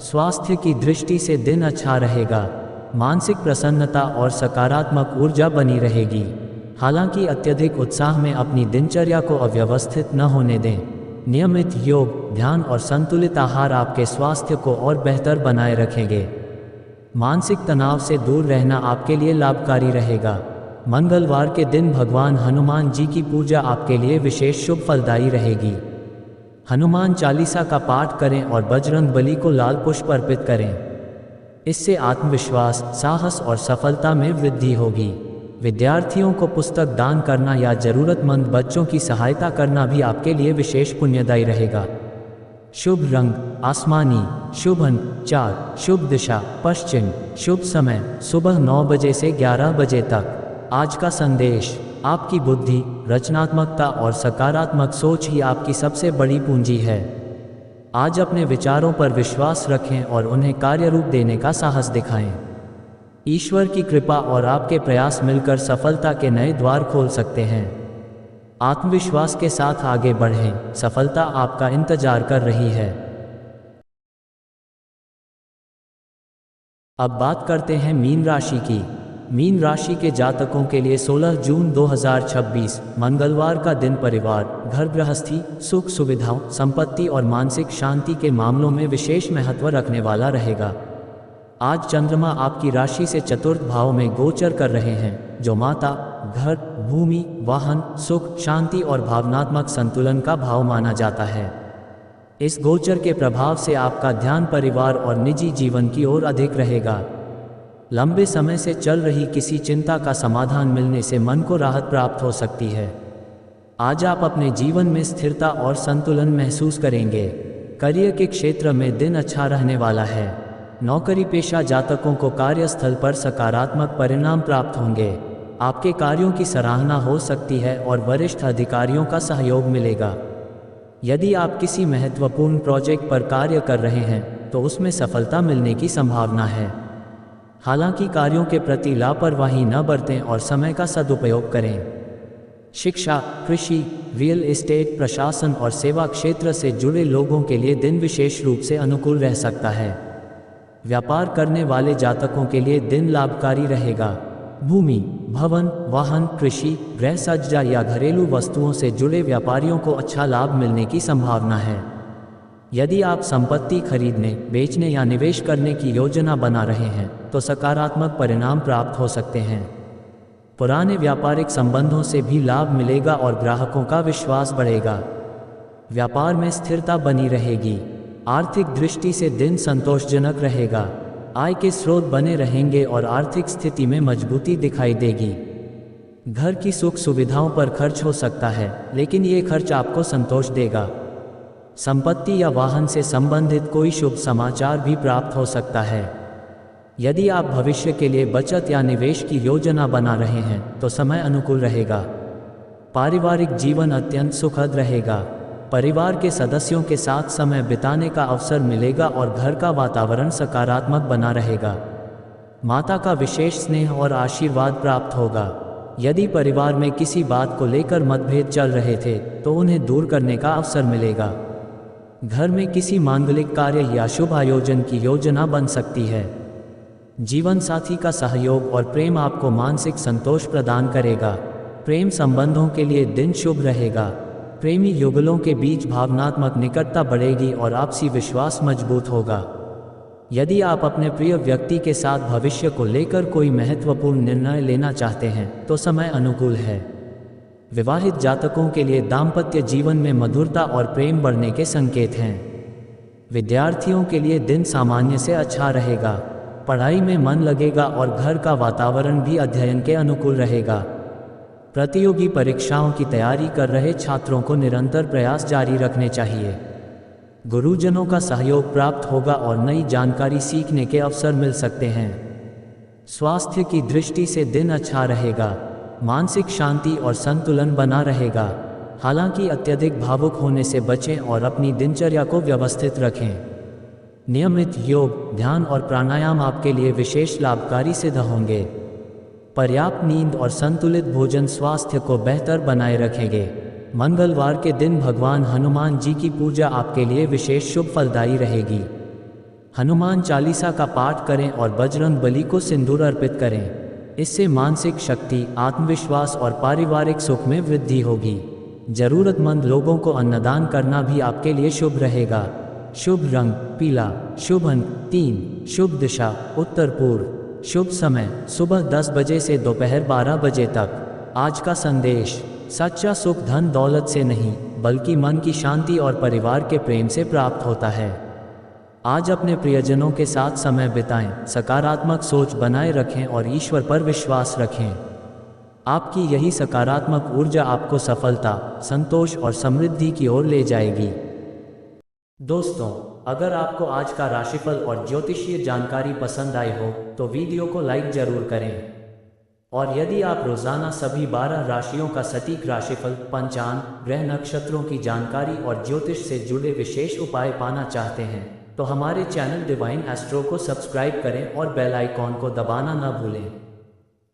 स्वास्थ्य की दृष्टि से दिन अच्छा रहेगा। मानसिक प्रसन्नता और सकारात्मक ऊर्जा बनी रहेगी। हालांकि अत्यधिक उत्साह में अपनी दिनचर्या को अव्यवस्थित न होने दें। नियमित योग, ध्यान और संतुलित आहार आपके स्वास्थ्य को और बेहतर बनाए रखेंगे। मानसिक तनाव से दूर रहना आपके लिए लाभकारी रहेगा। मंगलवार के दिन भगवान हनुमान जी की पूजा आपके लिए विशेष शुभ फलदायी रहेगी। हनुमान चालीसा का पाठ करें और बजरंग बली को लाल पुष्प अर्पित करें। इससे आत्मविश्वास, साहस और सफलता में वृद्धि होगी। विद्यार्थियों को पुस्तक दान करना या जरूरतमंद बच्चों की सहायता करना भी आपके लिए विशेष पुण्यदायी रहेगा। शुभ रंग आसमानी, शुभ अंक 4, शुभ दिशा पश्चिम, शुभ समय सुबह 9 बजे से 11 बजे तक। आज का संदेश, आपकी बुद्धि, रचनात्मकता और सकारात्मक सोच ही आपकी सबसे बड़ी पूंजी है। आज अपने विचारों पर विश्वास रखें और उन्हें कार्य रूप देने का साहस दिखाएं। ईश्वर की कृपा और आपके प्रयास मिलकर सफलता के नए द्वार खोल सकते हैं। आत्मविश्वास के साथ आगे बढ़ें, सफलता आपका इंतजार कर रही है। अब बात करते हैं मीन राशि की। मीन राशि के जातकों के लिए 16 जून 2026 मंगलवार का दिन परिवार, घर गृहस्थी, सुख सुविधाओं, संपत्ति और मानसिक शांति के मामलों में विशेष महत्व रखने वाला रहेगा। आज चंद्रमा आपकी राशि से चतुर्थ भाव में गोचर कर रहे हैं, जो माता, घर, भूमि, वाहन, सुख, शांति और भावनात्मक संतुलन का भाव माना जाता है। इस गोचर के प्रभाव से आपका ध्यान परिवार और निजी जीवन की ओर अधिक रहेगा। लंबे समय से चल रही किसी चिंता का समाधान मिलने से मन को राहत प्राप्त हो सकती है। आज आप अपने जीवन में स्थिरता और संतुलन महसूस करेंगे। करियर के क्षेत्र में दिन अच्छा रहने वाला है। नौकरी पेशा जातकों को कार्यस्थल पर सकारात्मक परिणाम प्राप्त होंगे। आपके कार्यों की सराहना हो सकती है और वरिष्ठ अधिकारियों का सहयोग मिलेगा। यदि आप किसी महत्वपूर्ण प्रोजेक्ट पर कार्य कर रहे हैं तो उसमें सफलता मिलने की संभावना है। हालांकि कार्यों के प्रति लापरवाही न बरतें और समय का सदुपयोग करें। शिक्षा, कृषि, रियल एस्टेट, प्रशासन और सेवा क्षेत्र से जुड़े लोगों के लिए दिन विशेष रूप से अनुकूल रह सकता है। व्यापार करने वाले जातकों के लिए दिन लाभकारी रहेगा। भूमि, भवन, वाहन, कृषि, गृह सज्जा या घरेलू वस्तुओं से जुड़े व्यापारियों को अच्छा लाभ मिलने की संभावना है। यदि आप संपत्ति खरीदने, बेचने या निवेश करने की योजना बना रहे हैं तो सकारात्मक परिणाम प्राप्त हो सकते हैं। पुराने व्यापारिक संबंधों से भी लाभ मिलेगा और ग्राहकों का विश्वास बढ़ेगा। व्यापार में स्थिरता बनी रहेगी। आर्थिक दृष्टि से दिन संतोषजनक रहेगा। आय के स्रोत बने रहेंगे और आर्थिक स्थिति में मजबूती दिखाई देगी। घर की सुख सुविधाओं पर खर्च हो सकता है, लेकिन ये खर्च आपको संतोष देगा। संपत्ति या वाहन से संबंधित कोई शुभ समाचार भी प्राप्त हो सकता है। यदि आप भविष्य के लिए बचत या निवेश की योजना बना रहे हैं तो समय अनुकूल रहेगा। पारिवारिक जीवन अत्यंत सुखद रहेगा। परिवार के सदस्यों के साथ समय बिताने का अवसर मिलेगा और घर का वातावरण सकारात्मक बना रहेगा। माता का विशेष स्नेह और आशीर्वाद प्राप्त होगा। यदि परिवार में किसी बात को लेकर मतभेद चल रहे थे तो उन्हें दूर करने का अवसर मिलेगा। घर में किसी मांगलिक कार्य या शुभ आयोजन की योजना बन सकती है। जीवन साथी का सहयोग और प्रेम आपको मानसिक संतोष प्रदान करेगा। प्रेम संबंधों के लिए दिन शुभ रहेगा। प्रेमी युगलों के बीच भावनात्मक निकटता बढ़ेगी और आपसी विश्वास मजबूत होगा। यदि आप अपने प्रिय व्यक्ति के साथ भविष्य को लेकर कोई महत्वपूर्ण निर्णय लेना चाहते हैं तो समय अनुकूल है। विवाहित जातकों के लिए दाम्पत्य जीवन में मधुरता और प्रेम बढ़ने के संकेत हैं। विद्यार्थियों के लिए दिन सामान्य से अच्छा रहेगा। पढ़ाई में मन लगेगा और घर का वातावरण भी अध्ययन के अनुकूल रहेगा। प्रतियोगी परीक्षाओं की तैयारी कर रहे छात्रों को निरंतर प्रयास जारी रखने चाहिए। गुरुजनों का सहयोग प्राप्त होगा और नई जानकारी सीखने के अवसर मिल सकते हैं। स्वास्थ्य की दृष्टि से दिन अच्छा रहेगा। मानसिक शांति और संतुलन बना रहेगा। हालांकि अत्यधिक भावुक होने से बचें और अपनी दिनचर्या को व्यवस्थित रखें। नियमित योग, ध्यान और प्राणायाम आपके लिए विशेष लाभकारी सिद्ध होंगे। पर्याप्त नींद और संतुलित भोजन स्वास्थ्य को बेहतर बनाए रखेंगे। मंगलवार के दिन भगवान हनुमान जी की पूजा आपके लिए विशेष शुभ फलदायी रहेगी। हनुमान चालीसा का पाठ करें और बजरंग बली को सिंदूर अर्पित करें। इससे मानसिक शक्ति, आत्मविश्वास और पारिवारिक सुख में वृद्धि होगी। जरूरतमंद लोगों को अन्नदान करना भी आपके लिए शुभ रहेगा। शुभ रंग पीला। शुभ अंक 3। शुभ दिशा उत्तर पूर्व। शुभ समय सुबह 10 बजे से दोपहर 12 बजे तक। आज का संदेश, सच्चा सुख धन दौलत से नहीं बल्कि मन की शांति और परिवार के प्रेम से प्राप्त होता है। आज अपने प्रियजनों के साथ समय बिताएं, सकारात्मक सोच बनाए रखें और ईश्वर पर विश्वास रखें। आपकी यही सकारात्मक ऊर्जा आपको सफलता, संतोष और समृद्धि की ओर ले जाएगी। दोस्तों, अगर आपको आज का राशिफल और ज्योतिषीय जानकारी पसंद आई हो तो वीडियो को लाइक जरूर करें। और यदि आप रोजाना सभी 12 राशियों का सटीक राशिफल, पंचांग, ग्रह नक्षत्रों की जानकारी और ज्योतिष से जुड़े विशेष उपाय पाना चाहते हैं तो हमारे चैनल डिवाइन एस्ट्रो को सब्सक्राइब करें और बेल आइकॉन को दबाना न भूलें।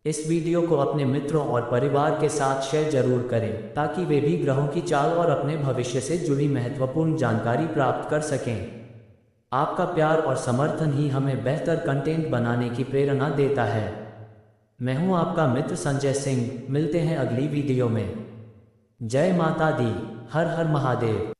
इस वीडियो को अपने मित्रों और परिवार के साथ शेयर जरूर करें ताकि वे भी ग्रहों की चाल और अपने भविष्य से जुड़ी महत्वपूर्ण जानकारी प्राप्त कर सकें। आपका प्यार और समर्थन ही हमें बेहतर कंटेंट बनाने की प्रेरणा देता है। मैं हूं आपका मित्र संजय सिंह। मिलते हैं अगली वीडियो में। जय माता दी। हर हर महादेव।